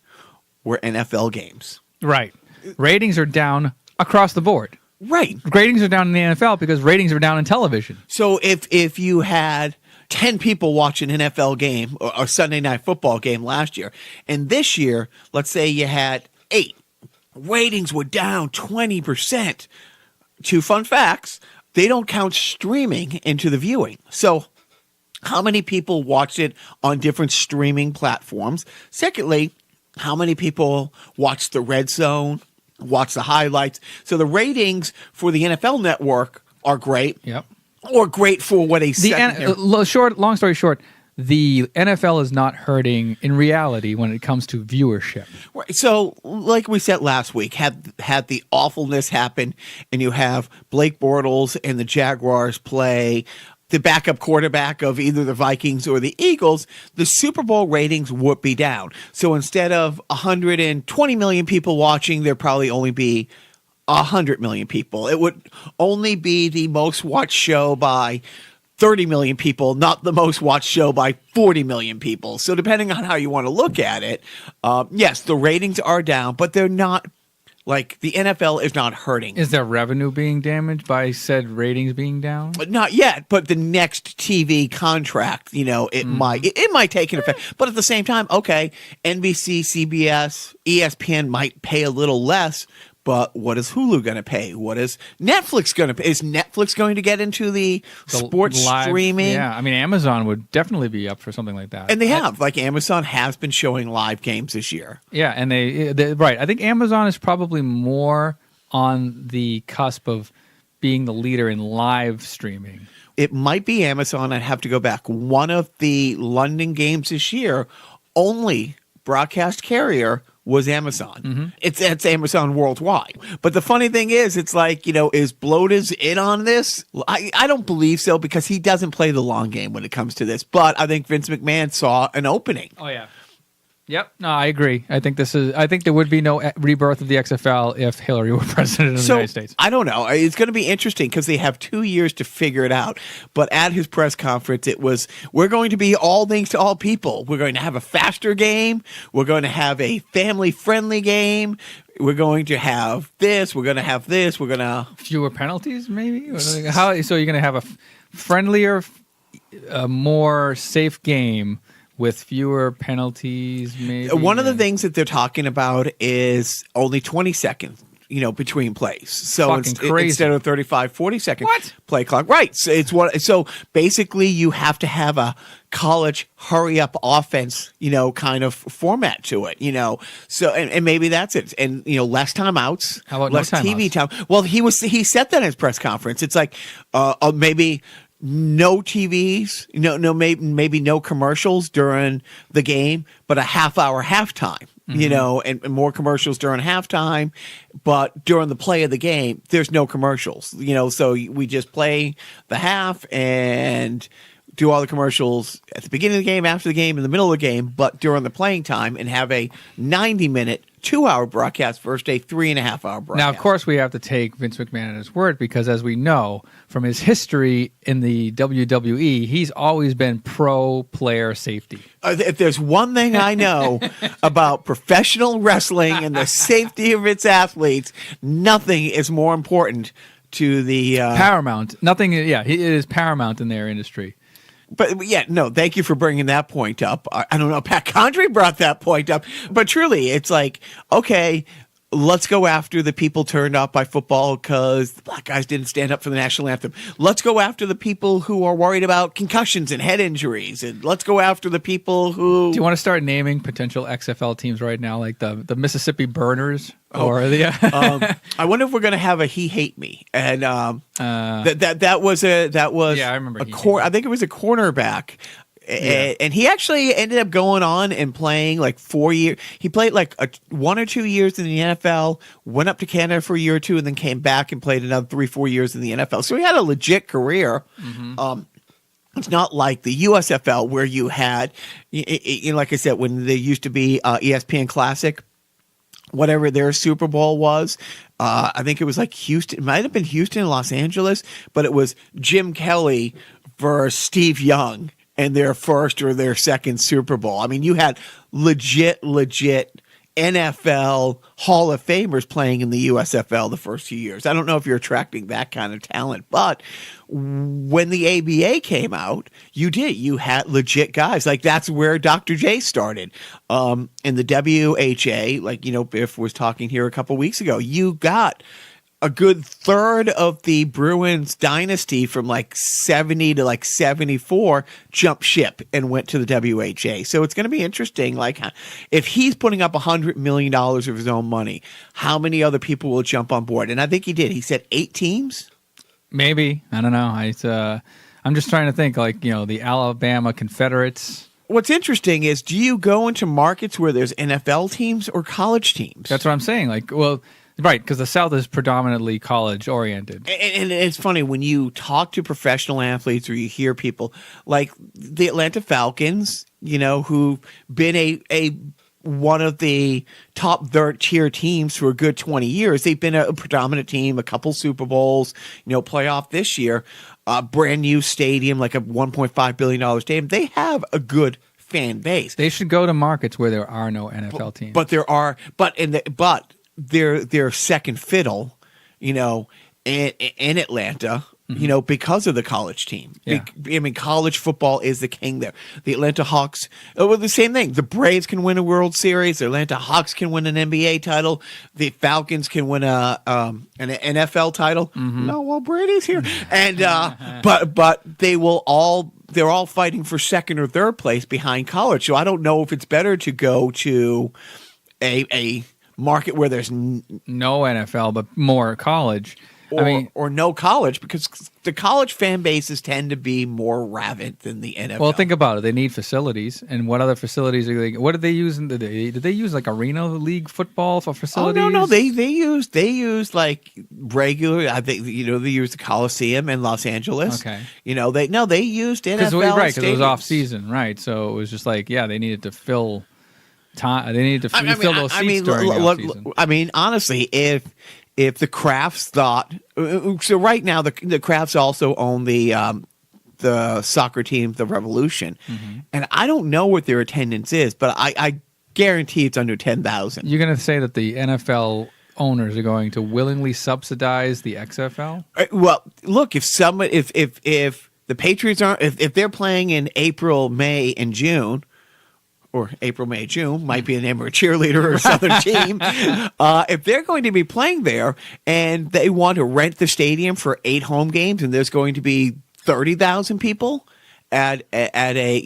were NFL games. Right. Ratings are down across the board. Right. Ratings are down in the NFL because ratings are down in television. So if you had 10 people watch an NFL game or a Sunday Night Football game last year, and this year, let's say you had 8, ratings were down 20%. 2 fun facts, they don't count streaming into the viewing. So how many people watched it on different streaming platforms? Secondly, how many people watched the Red Zone, watched the highlights? So the ratings for the NFL Network are great. Yep. Or great for what a second. Long story short, the NFL is not hurting in reality when it comes to viewership. Right. So, like we said last week, had the awfulness happen, and you have Blake Bortles and the Jaguars play the backup quarterback of either the Vikings or the Eagles, the Super Bowl ratings would be down. So instead of 120 million people watching, there'd probably only be 100 million people. It would only be the most watched show by 30 million people, not the most watched show by 40 million people. So depending on how you want to look at it, yes, the ratings are down, but they're not, like, the NFL is not hurting. Is there revenue being damaged by said ratings being down? Not yet, but the next TV contract, it might take an effect. But at the same time, okay, NBC, CBS, ESPN might pay a little less, but what is Hulu going to pay? What is Netflix going to pay? Is Netflix going to get into the sports live streaming? Yeah, I mean, Amazon would definitely be up for something like that. And they have. Like, Amazon has been showing live games this year. Yeah, and they right. I think Amazon is probably more on the cusp of being the leader in live streaming. It might be Amazon. I'd have to go back. One of the London games this year, only broadcast carrier was Amazon. Mm-hmm. It's Amazon worldwide. But the funny thing is, it's like, is Bloatus in on this? I don't believe so, because he doesn't play the long game when it comes to this. But I think Vince McMahon saw an opening. Oh, yeah. Yep. No, I agree. I think there would be no rebirth of the XFL if Hillary were president of the United States. I don't know. It's going to be interesting because they have 2 years to figure it out. But at his press conference, it was, we're going to be all things to all people. We're going to have a faster game. We're going to have a family-friendly game. We're going to have this. We're going to have this. We're going to... Fewer penalties, maybe? So you're going to have a friendlier, more safe game with fewer penalties, maybe. One of the things that they're talking about is only 20 seconds, between plays. So instead of 35, 40 second play clock. Right. So basically you have to have a college hurry up offense, kind of format to it, So and maybe that's it. And less timeouts. How about less no TV time? Well, he said that in his press conference. It's like maybe no TVs, maybe no commercials during the game, but a half-hour halftime, and more commercials during halftime. But during the play of the game, there's no commercials, so we just play the half and do all the commercials at the beginning of the game, after the game, in the middle of the game, but during the playing time, and have a 90-minute, 2-hour broadcast versus a 3.5-hour broadcast. Now, of course, we have to take Vince McMahon at his word because, as we know from his history in the WWE, he's always been pro-player safety. If there's one thing I know about professional wrestling and the safety of its athletes, nothing is more important to the... paramount. Nothing, it is paramount in their industry. But thank you for bringing that point up. I don't know, Pat Condrey brought that point up. But truly, it's like, okay, let's go after the people turned off by football because the black guys didn't stand up for the national anthem. Let's go after the people who are worried about concussions and head injuries. And let's go after the people who... Do you want to start naming potential XFL teams right now, like the Mississippi Burners? Or the I wonder if we're going to have a He Hate Me. And that was I remember I think it was a cornerback. Yeah. And he actually ended up going on and playing like 4 years. He played like 1 or 2 years in the NFL, went up to Canada for a year or two, and then came back and played another 3-4 years in the NFL. So he had a legit career. Mm-hmm. It's not like the USFL where you had, like I said, when there used to be ESPN Classic, whatever their Super Bowl was. I think it was like Houston. It might have been Houston and Los Angeles, but it was Jim Kelly versus Steve Young in their first or their second Super Bowl. I mean, you had legit NFL Hall of Famers playing in the USFL the first few years. I don't know if you're attracting that kind of talent, but when the ABA came out, you had legit guys. Like that's where Dr. J started. In the WHA, like, Biff was talking here a couple weeks ago, you got a good third of the Bruins dynasty from like 70 to like 74 jumped ship and went to the WHA. So it's going to be interesting. Like if he's putting up $100 million of his own money, how many other people will jump on board? And I think he did. He said 8 teams. Maybe. I don't know. I'm just trying to think like, the Alabama Confederates. What's interesting is, do you go into markets where there's NFL teams or college teams? That's what I'm saying. Like, well, right, because the South is predominantly college-oriented. And it's funny, when you talk to professional athletes or you hear people like the Atlanta Falcons, who've been one of the top third-tier teams for a good 20 years. They've been a predominant team, a couple Super Bowls, playoff this year, a brand new stadium, like a $1.5 billion stadium. They have a good fan base. They should go to markets where there are no NFL teams. But there are, they're second fiddle, in Atlanta, because of the college team. Yeah. College football is the king there. The Atlanta Hawks, the same thing. The Braves can win a World Series. The Atlanta Hawks can win an NBA title. The Falcons can win an NFL title. Mm-hmm. No, well, Brady's here, and but they're all fighting for second or third place behind college. So I don't know if it's better to go to a market where there's no NFL but more college. Or no college, because the college fan bases tend to be more rabid than the NFL. Well, think about it. They need facilities, and what other facilities are they? What did they use? Did they use like Arena League football for facilities? Oh no, they use like regular. I think they used the Coliseum in Los Angeles. Okay, they used NFL because it was off season, right? So it was just like they needed to fill time. They need to fill those seats during the offseason. I mean, honestly, if the Crafts thought so, right now the Crafts also own the soccer team, the Revolution, and I don't know what their attendance is, but I guarantee it's under 10,000. You're going to say that the NFL owners are going to willingly subsidize the XFL? Well, look, if the Patriots aren't, if they're playing in April, May, and June, or April, May, June, might be the name of a cheerleader or a Southern team. If they're going to be playing there and they want to rent the stadium for 8 home games, and there's going to be 30,000 people at a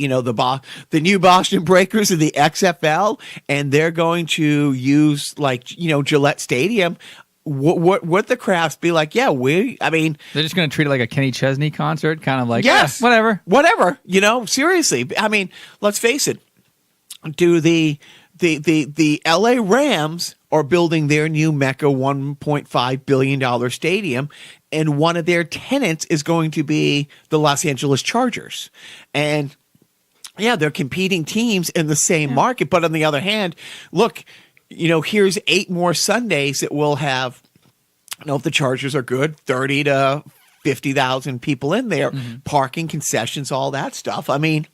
the new Boston Breakers of the XFL, and they're going to use Gillette Stadium. What the Crafts be like? Yeah, I mean, they're just going to treat it like a Kenny Chesney concert, kind of like yes, whatever. Seriously. I mean, let's face it. Do the LA Rams are building their new Mecca $1.5 billion stadium, and one of their tenants is going to be the Los Angeles Chargers. And yeah, they're competing teams in the same market. But on the other hand, look, here's 8 more Sundays that will have, if the Chargers are good, 30 to 50,000 people in there, parking, concessions, all that stuff. I mean,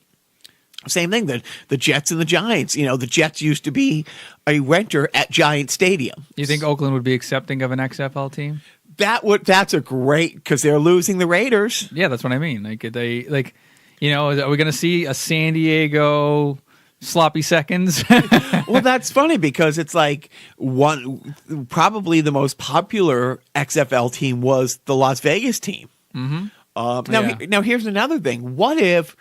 same thing, the Jets and the Giants. The Jets used to be a renter at Giant Stadium. You think Oakland would be accepting of an XFL team? That's a great, because they're losing the Raiders. Yeah, that's what I mean. Are we going to see a San Diego sloppy seconds? Well, that's funny because it's like probably the most popular XFL team was the Las Vegas team. Now here's another thing. What if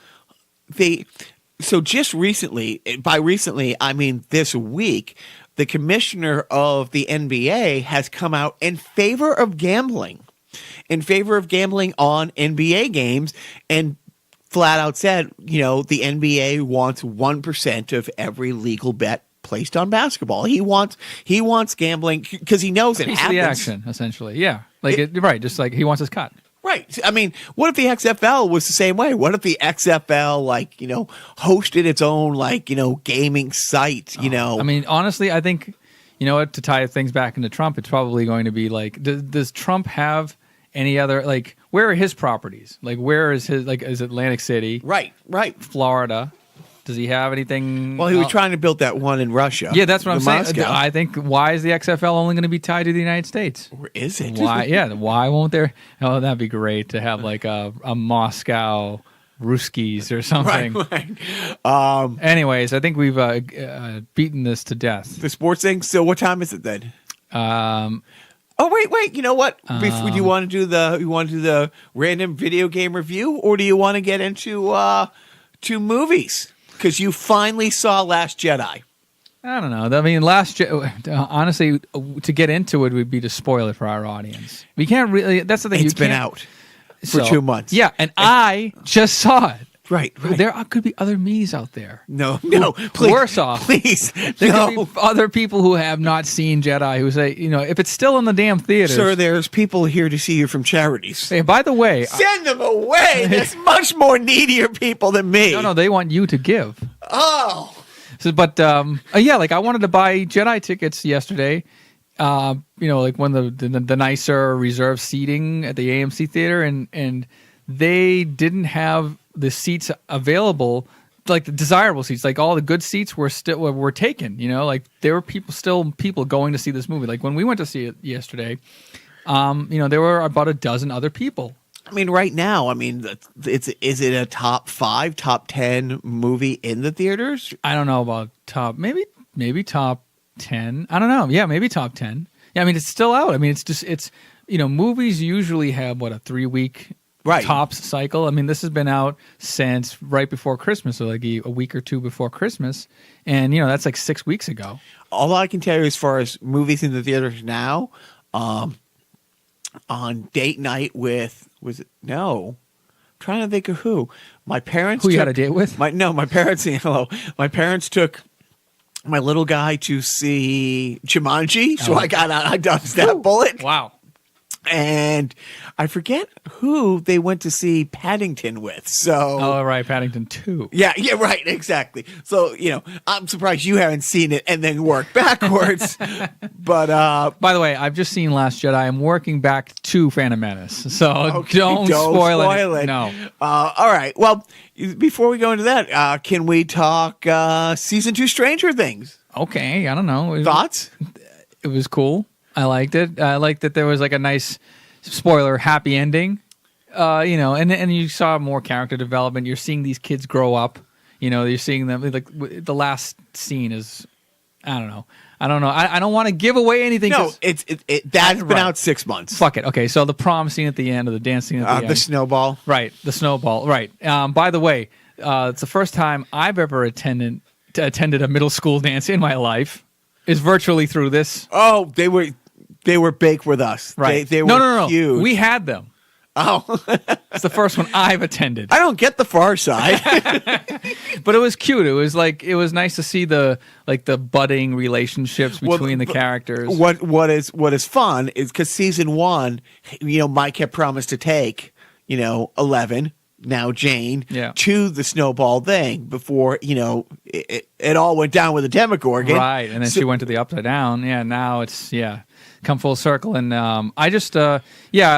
so just recently, by recently, I mean this week, the commissioner of the NBA has come out in favor of gambling on NBA games, and flat out said, the NBA wants 1% of every legal bet placed on basketball. He wants gambling because he knows it happens. The action, essentially. Yeah. Right. Just like he wants his cut. Right. I mean, what if the XFL was the same way? What if the XFL, hosted its own, gaming site, I mean, honestly, I think, to tie things back into Trump, it's probably going to be does Trump have any other, where are his properties? Where is his, is Atlantic City? Right. Florida. Does he have anything? Well, he was trying to build that one in Russia. Yeah, that's what I'm saying. Moscow. I think, why is the XFL only going to be tied to the United States? Or is it? Why? Yeah, why won't there? Oh, that'd be great to have a Moscow Ruskies or something. Right. Anyways, I think we've beaten this to death. The sports thing. So, what time is it then? Oh wait! You know what? Do you want to do the random video game review, or do you want to get into movies? Because you finally saw Last Jedi. I don't know. I mean, honestly, to get into it would be to spoil it for our audience. We can't really. That's the thing. It's been out for 2 months. Yeah, and I just saw it. Right. There could be other me's out there. No, please. Worse off. Please. There could be other people who have not seen Jedi who say, if it's still in the damn theaters. Sir, there's people here to see you from charities. Hey, by the way. Send them away. There's much more needier people than me. No, they want you to give. Oh. So, but, I wanted to buy Jedi tickets yesterday. When the nicer reserved seating at the AMC theater, and they didn't have the seats available, the desirable seats, all the good seats were taken. There were people going to see this movie. When we went to see it yesterday, there were about a dozen other people. I mean, right now, is it a top 5, top 10 movie in the theaters? I don't know about maybe top 10. I don't know. Yeah, maybe top 10. Yeah, I mean, it's still out. I mean, it's movies usually have a 3-week tops cycle. I mean, this has been out since right before Christmas, so a week or 2 before Christmas, and that's 6 weeks ago. All I can tell you as far as movies in the theaters now, on date night with I'm trying to think of who. My parents. Who you had a date with? My parents. My parents took my little guy to see Jumanji, so I dodged that bullet. Wow. And I forget who they went to see Paddington with. So, Oh, right, Paddington 2. yeah, right, exactly. So, I'm surprised you haven't seen it and then work backwards. But By the way, I've just seen Last Jedi. I'm working back to Phantom Menace, so okay, don't spoil it. No. All right. Well, before we go into that, can we talk season 2 Stranger Things? Okay, I don't know. Thoughts? It was cool. I liked it. I liked that there was like a nice spoiler happy ending. And you saw more character development. You're seeing these kids grow up. You're seeing them like the last scene is, I don't know. I don't want to give away anything. No, that's been right. out 6 months. Fuck it. Okay, so the prom scene at the end, or the dance scene at the end, the snowball. right? The snowball, right? By the way, it's the first time I've ever attended a middle school dance in my life. Is virtually through this. Oh, they were big with us. Right. They were no. huge. We had them. Oh. It's the first one I've attended. I don't get the far side. But it was cute. It was nice to see the budding relationships between the characters. What is fun is because season 1, Mike had promised to take, 11, now Jane, Yeah. to the snowball thing before, it all went down with the Demogorgon. Right, and then she went to the upside down. Yeah, now it's come full circle. And I just I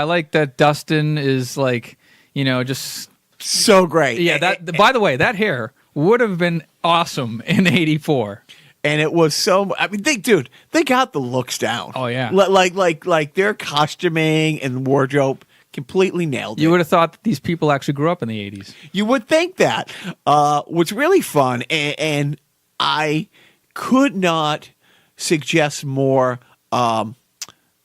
like that Dustin is like, just So great. By the way, that hair would have been awesome in '84. And it was so. I mean, they got the looks down. Oh, yeah. Like their costuming and wardrobe completely nailed it. You would have thought that these people actually grew up in the '80s. You would think that. What's really fun, and I could not suggest more. Now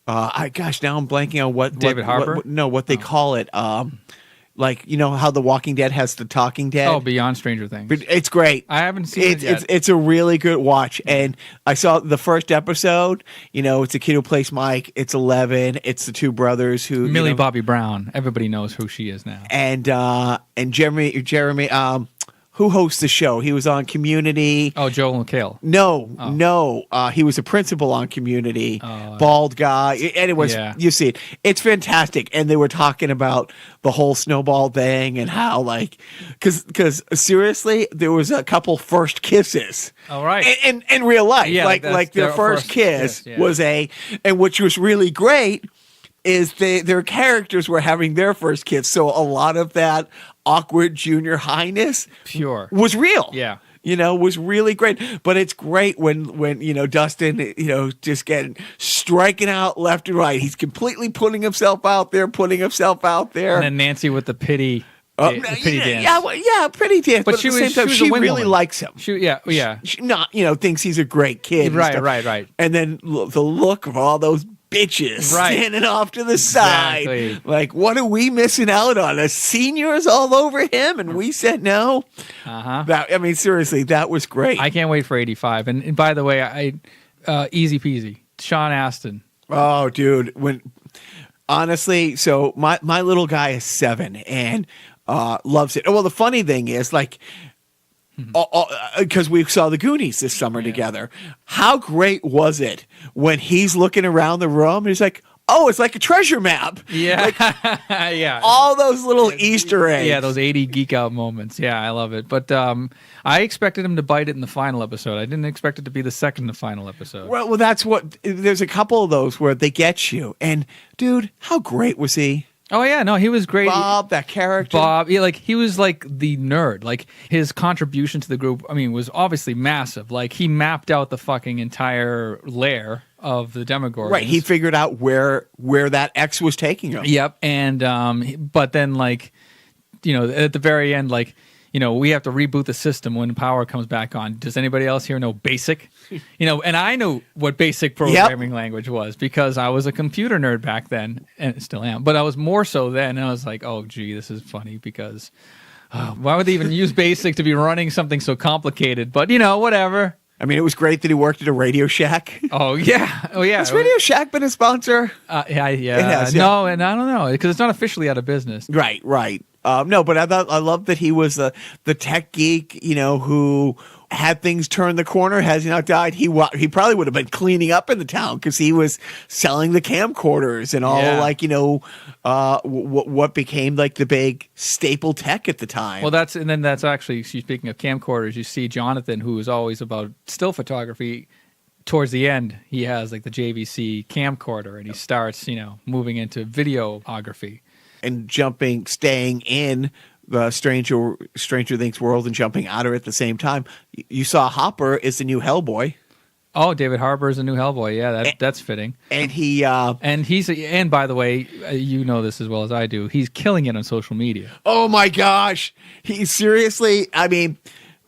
I'm blanking on what David Harbour? What they call it. Like how The Walking Dead has the Talking Dead. Oh, Beyond Stranger Things. But it's great. I haven't seen it yet. It's a really good watch, and I saw the first episode. It's a kid who plays Mike. It's 11. It's the two brothers who Millie Bobby Brown. Everybody knows who she is now. and Jeremy. Who hosts the show? He was on Community. Oh, Joel McHale. No. He was a principal on Community. Bald guy. Anyways, Yeah. you see it. It's fantastic. And they were talking about the whole snowball thing and how, because seriously, there was a couple first kisses. All right. In real life. Yeah, like their their first first kiss kiss, yeah. was and which was really great. Is their characters were having their first kiss, so a lot of that awkward junior highness Pure. was real. Yeah. Was really great. But it's great when Dustin, just striking out left and right. He's completely putting himself out there. And then Nancy with the pity dance. Pity dance. But at the same time, she a wing really woman. likes him. She not, thinks he's a great kid. and stuff. Right. And then the look of all those bitches standing off to the side. Exactly. Like, what are we missing out on? A seniors all over him, and we said no. Seriously, that was great. I can't wait for '85. And by the way, easy peasy. Sean Astin. Oh, dude. Honestly, so my little guy is 7 and loves it. Well, the funny thing is, because we saw the Goonies this summer together. How great was it when he's looking around the room and he's like, oh, it's like a treasure map. Yeah. Yeah. All those little Easter eggs. Yeah, those 80 geek out moments. Yeah, I love it. But I expected him to bite it in the final episode. I didn't expect it to be the second to final episode. Well, that's what, there's a couple of those where they get you. And, dude, how great was he? Oh, yeah, no, he was great. Bob, that character. He was like the nerd. Like, his contribution to the group, was obviously massive. Like, he mapped out the fucking entire lair of the Demogorgons. Right, he figured out where that X was taking him. Yep, and but then, at the very end, we have to reboot the system when power comes back on. Does anybody else here know BASIC? And I know what BASIC programming language was because I was a computer nerd back then, and still am. But I was more so then, and I was like, oh, gee, this is funny because why would they even use BASIC to be running something so complicated? But, whatever. It was great that he worked at a Radio Shack. Oh, yeah. Has Radio Shack been a sponsor? Yeah. It has, yeah. No, and I don't know because it's not officially out of business. Right. No, but I love that he was the tech geek, who had things turned the corner, has he not died, he probably would have been cleaning up in the town because he was selling the camcorders and all what became like the big staple tech at the time. Well, that's actually, speaking of camcorders, you see Jonathan, who is always about still photography. Towards the end, he has like the JVC camcorder, and he starts, moving into videography and staying in the Stranger Things world and jumping out of it at the same time. You saw Hopper is the new Hellboy. Oh, David Harbour is a new Hellboy. Yeah, that's fitting. And he and by the way, you know this as well as I do. He's killing it on social media. Oh my gosh, he seriously. I mean,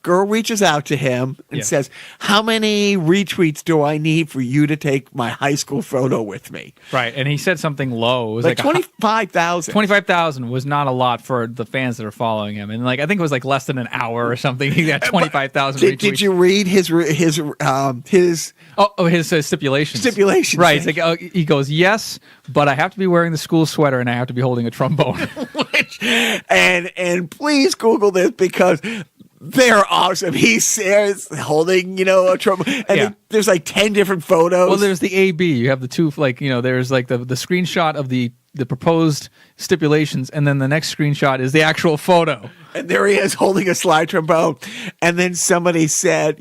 girl reaches out to him and says, "How many retweets do I need for you to take my high school photo with me?" Right, and he said something low. It was like 25,000. 25,000 was not a lot for the fans that are following him, and like I think it was like less than an hour or something. He got 25,000 retweets. Did you read his stipulations? Stipulations, right? It's like he goes, "Yes, but I have to be wearing the school sweater and I have to be holding a trombone." and please Google this because they're awesome. He says holding, a trombone, and there's like 10 different photos. Well, there's the AB. You have the two, there's like the screenshot of the proposed stipulations, and then the next screenshot is the actual photo. And there he is holding a slide trombone. And then somebody said,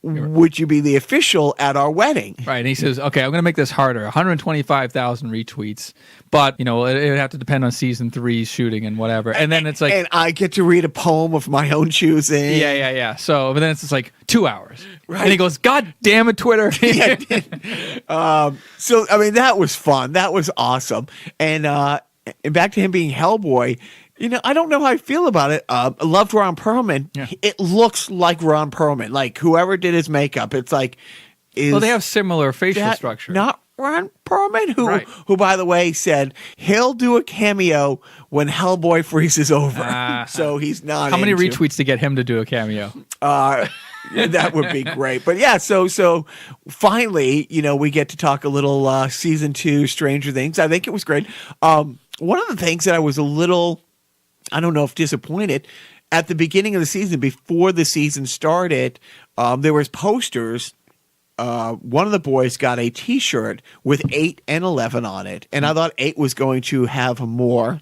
would you be the official at our wedding? Right. And he says, okay, I'm going to make this harder. 125,000 retweets. But, it would have to depend on season 3's shooting and whatever. And then it's like... And I get to read a poem of my own choosing. Yeah. So, but then it's just like 2 hours. Right. And he goes, God damn it, Twitter. So, I mean, that was fun. That was awesome. And back to him being Hellboy... I don't know how I feel about it. I loved Ron Perlman. Yeah. It looks like Ron Perlman. Like, whoever did his makeup, it's like... Well, they have similar facial structure. Not Ron Perlman, who, by the way, said he'll do a cameo when Hellboy freezes over. So he's not How many retweets to get him to do a cameo? That would be great. But yeah, so finally, we get to talk a little season 2 Stranger Things. I think it was great. One of the things that I was a little... I don't know if disappointed. At the beginning of the season, before the season started, there was posters. One of the boys got a T-shirt with 8 and 11 on it, and I thought 8 was going to have a more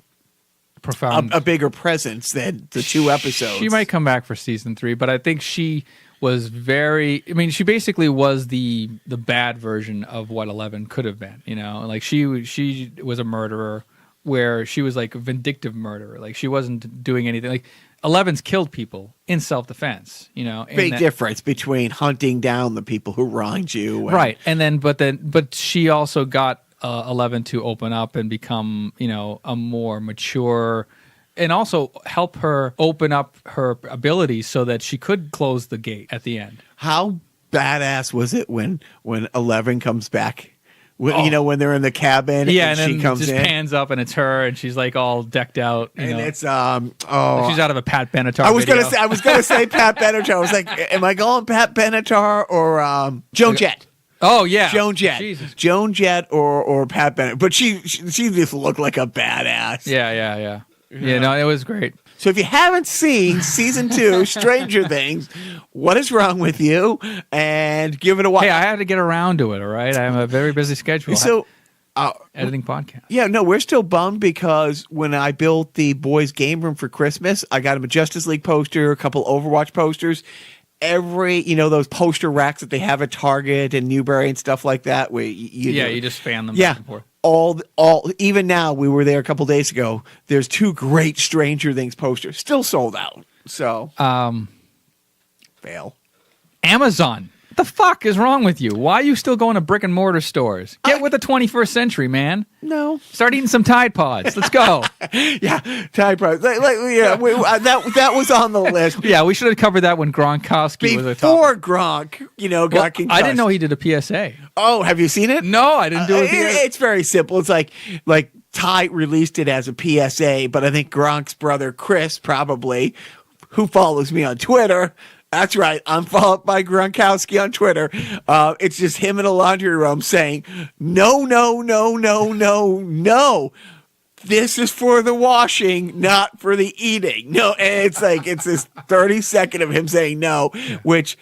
profound, a bigger presence than the 2 episodes. She might come back for season 3, but I think she was she basically was the bad version of what 11 could have been. Like she was a murderer. Where she was like a vindictive murderer. Like she wasn't doing anything. Like 11's killed people in self-defense, Big difference between hunting down the people who wronged you. Right. But she also got 11 to open up and become, a more mature and also help her open up her abilities so that she could close the gate at the end. How badass was it when 11 comes back? When they're in the cabin, and she comes just in, pans up, and it's her, and she's like all decked out, and it's she's out of a Pat Benatar. I was gonna say Pat Benatar. I was like, am I going Pat Benatar or Joan Jett? Oh yeah, Joan Jett, Jesus. Joan Jett or Pat Benatar. But she just looked like a badass. Yeah. No, it was great. So if you haven't seen season 2 Stranger Things, what is wrong with you? And give it a watch. Hey, I had to get around to it, all right? I have a very busy schedule. So editing podcast. Yeah, no, we're still bummed because when I built the boys' game room for Christmas, I got them a Justice League poster, a couple Overwatch posters. Every, those poster racks that they have at Target and Newberry and stuff like that, where you just fan them back and forth. All even now, we were there a couple days ago. There's 2 great Stranger Things posters still sold out. So, fail. Amazon. What the fuck is wrong with you? Why are you still going to brick and mortar stores? Get with the 21st century, man. No. Start eating some Tide Pods. Let's go. Yeah, Tide Pods. That was on the list. Yeah, we should have covered that when Gronkowski was a top. Before Gronk, got concussed. I didn't know he did a PSA. Oh, have you seen it? No, I didn't do it. It's very simple. It's like Ty released it as a PSA, but I think Gronk's brother Chris probably, who follows me on Twitter. That's right. I'm followed by Gronkowski on Twitter. It's just him in a laundry room saying, no. this is for the washing, not for the eating. No, and it's like, it's this 30-second of him saying no, which,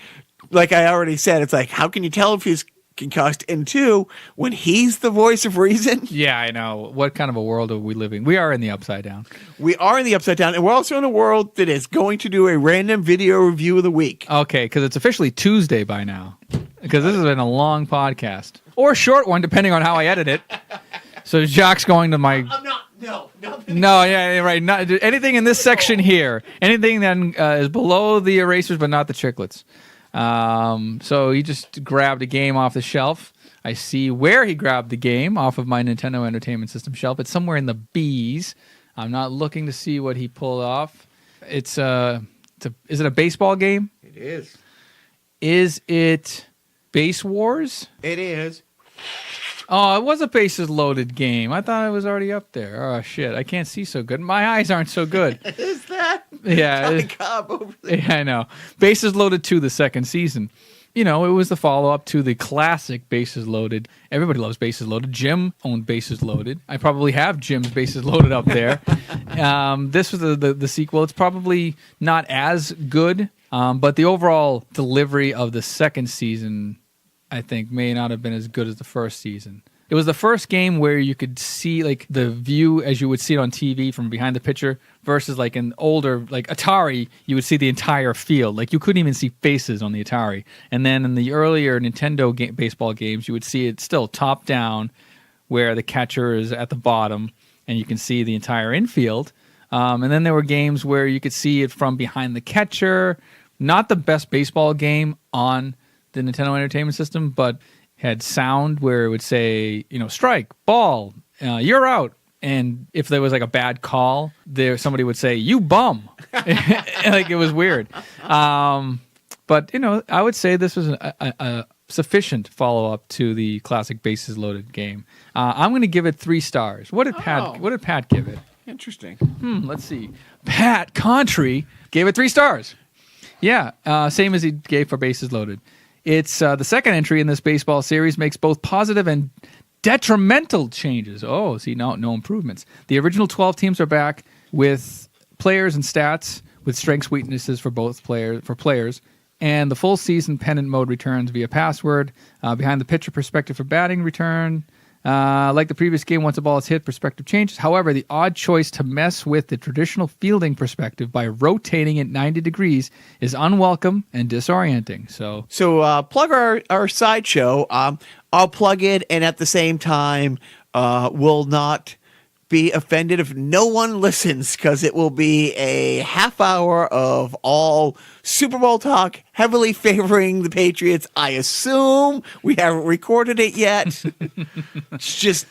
like I already said, it's like, how can you tell if he's concussed? And two, when he's the voice of reason. Yeah, I know. What kind of a world are we living? We are in the upside down. We are in the upside down, and we're also in a world that is going to do a random video review of the week. Okay, because it's officially Tuesday by now. Because this has been a long podcast. Or a short one, depending on how I edit it. So Jacques going to my... I'm not, no. No, yeah, right. Not, anything in this section here. Anything that is below the erasers, but not the chiclets. So he just grabbed a game off the shelf. I see where he grabbed the game off of my Nintendo Entertainment System shelf. It's somewhere in the B's. I'm not looking to see what he pulled off. Is it a baseball game? It is. Is it Base Wars? It is. Oh, it was a bases loaded game. I thought it was already up there. Oh, shit. I can't see so good. My eyes aren't so good. Is that? Yeah. Johnny Cobb over there. Yeah, I know. Bases Loaded 2, the second season. You know, it was the follow-up to the classic Bases Loaded. Everybody loves Bases Loaded. Jim owned Bases Loaded. I probably have Jim's Bases Loaded up there. This was the sequel. It's probably not as good, but the overall delivery of the second season, I think, may not have been as good as the first season. It was the first game where you could see like the view as you would see it on TV from behind the pitcher versus like an older, like Atari, you would see the entire field. Like you couldn't even see faces on the Atari. And then in the earlier Nintendo baseball games, you would see it still top down where the catcher is at the bottom and you can see the entire infield. And then there were games where you could see it from behind the catcher. Not the best baseball game on the Nintendo Entertainment System, but had sound where it would say, you know, strike, ball, you're out. And if there was like a bad call, somebody would say, you bum. Like it was weird. But, you know, I would say this was a sufficient follow-up to the classic Bases Loaded game. I'm going to give it 3 stars. What did Pat give it? Interesting. Let's see. Pat Contry gave it 3 stars. Yeah, same as he gave for Bases Loaded. It's the second entry in this baseball series makes both positive and detrimental changes. Oh, see, no improvements. The original 12 teams are back with players and stats with strengths, weaknesses for players, and the full season pennant mode returns via password. Behind the pitcher perspective for batting return. Like the previous game, once a ball is hit, perspective changes. However, the odd choice to mess with the traditional fielding perspective by rotating it 90 degrees is unwelcome and disorienting. So plug our sideshow. I'll plug it, and at the same time, will not be offended if no one listens, because it will be a half hour of all Super Bowl talk, heavily favoring the Patriots. I assume we haven't recorded it yet. It's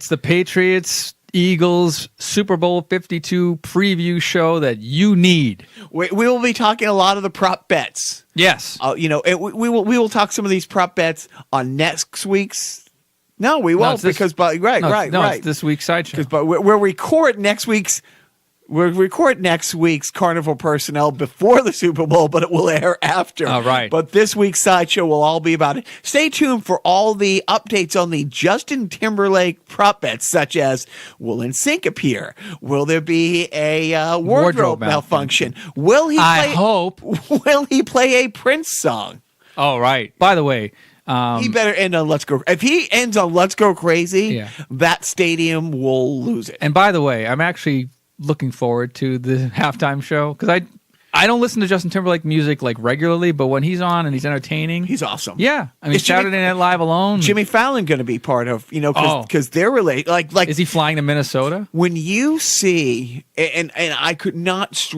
the Patriots Eagles Super Bowl 52 preview show that you need. We will be talking a lot of the prop bets. Yes, we will talk some of these prop bets on next week's. No, we won't because it's this week's sideshow. But we'll record next week's. We'll record next week's Carnival Personnel before the Super Bowl, but it will air after. Oh, right. But this week's sideshow will all be about it. Stay tuned for all the updates on the Justin Timberlake prop bets, such as will NSYNC appear? Will there be a wardrobe malfunction? Will he play a Prince song? Oh, right. By the way, he better end on Let's Go. If he ends on Let's Go Crazy, that stadium will lose it. And by the way, I'm actually looking forward to the halftime show because I don't listen to Justin Timberlake music like regularly, but when he's on and he's entertaining, he's awesome. Yeah, I mean Saturday Night Live alone. Jimmy Fallon going to be part of because they're related. Like is he flying to Minnesota? When you see and I could not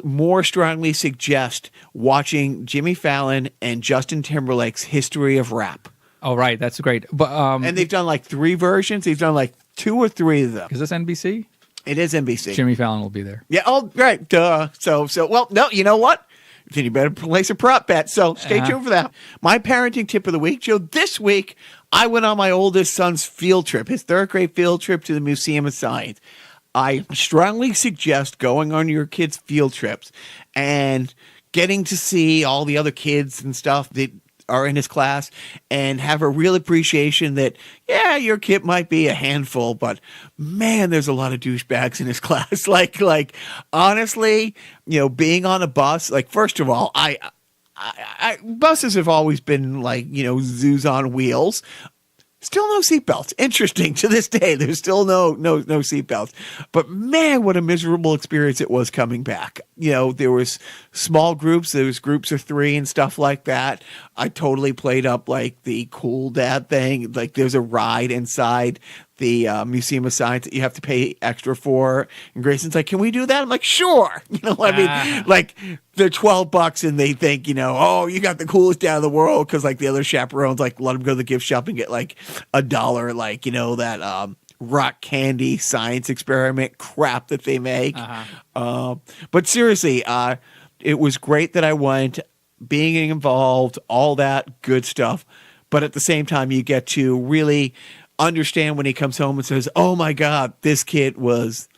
more strongly suggest watching Jimmy Fallon and Justin Timberlake's History of Rap. Oh right, that's great. But and they've done like 3 versions. They've done like 2 or 3 of them. Is this NBC? It is NBC. Jimmy Fallon will be there. Yeah. Oh, right. Duh. So, well, no, you know what? Then you better place a prop bet. So stay tuned for that. My parenting tip of the week, Joe. This week, I went on my oldest son's field trip, his 3rd grade field trip to the Museum of Science. I strongly suggest going on your kids' field trips and getting to see all the other kids and stuff. are in his class and have a real appreciation that, yeah, your kid might be a handful, but man, there's a lot of douchebags in his class. Like honestly, being on a bus, like, first of all, I buses have always been like, zoos on wheels. Still no seatbelts. Interesting, to this day, there's still no seatbelts. But man, what a miserable experience it was coming back. There was small groups. There was groups of 3 and stuff like that. I totally played up like the cool dad thing. Like, there's a ride inside the Museum of Science that you have to pay extra for. And Grayson's like, can we do that? I'm like, sure. Like, they're $12 and they think, oh, you got the coolest dad in the world, because like the other chaperones like let them go to the gift shop and get like $1, like, that rock candy science experiment crap that they make. But seriously, it was great that I went, being involved, all that good stuff. But at the same time, you get to really understand when he comes home and says, oh my God, this kid was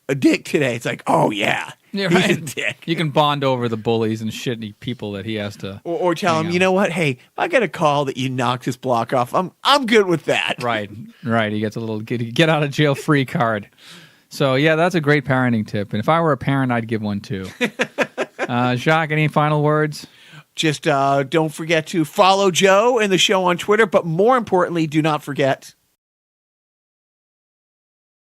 a dick today. It's like, oh yeah, Yeah, he's right. a dick. You can bond over the bullies and shitty people that he has to. Or tell him, you know what? Hey, if I get a call that you knocked his block off, I'm good with that. Right. He gets a little get out of jail free card. So yeah, that's a great parenting tip. And if I were a parent, I'd give one too. Jacques, any final words? Just don't forget to follow Joe and the show on Twitter, but more importantly, do not forget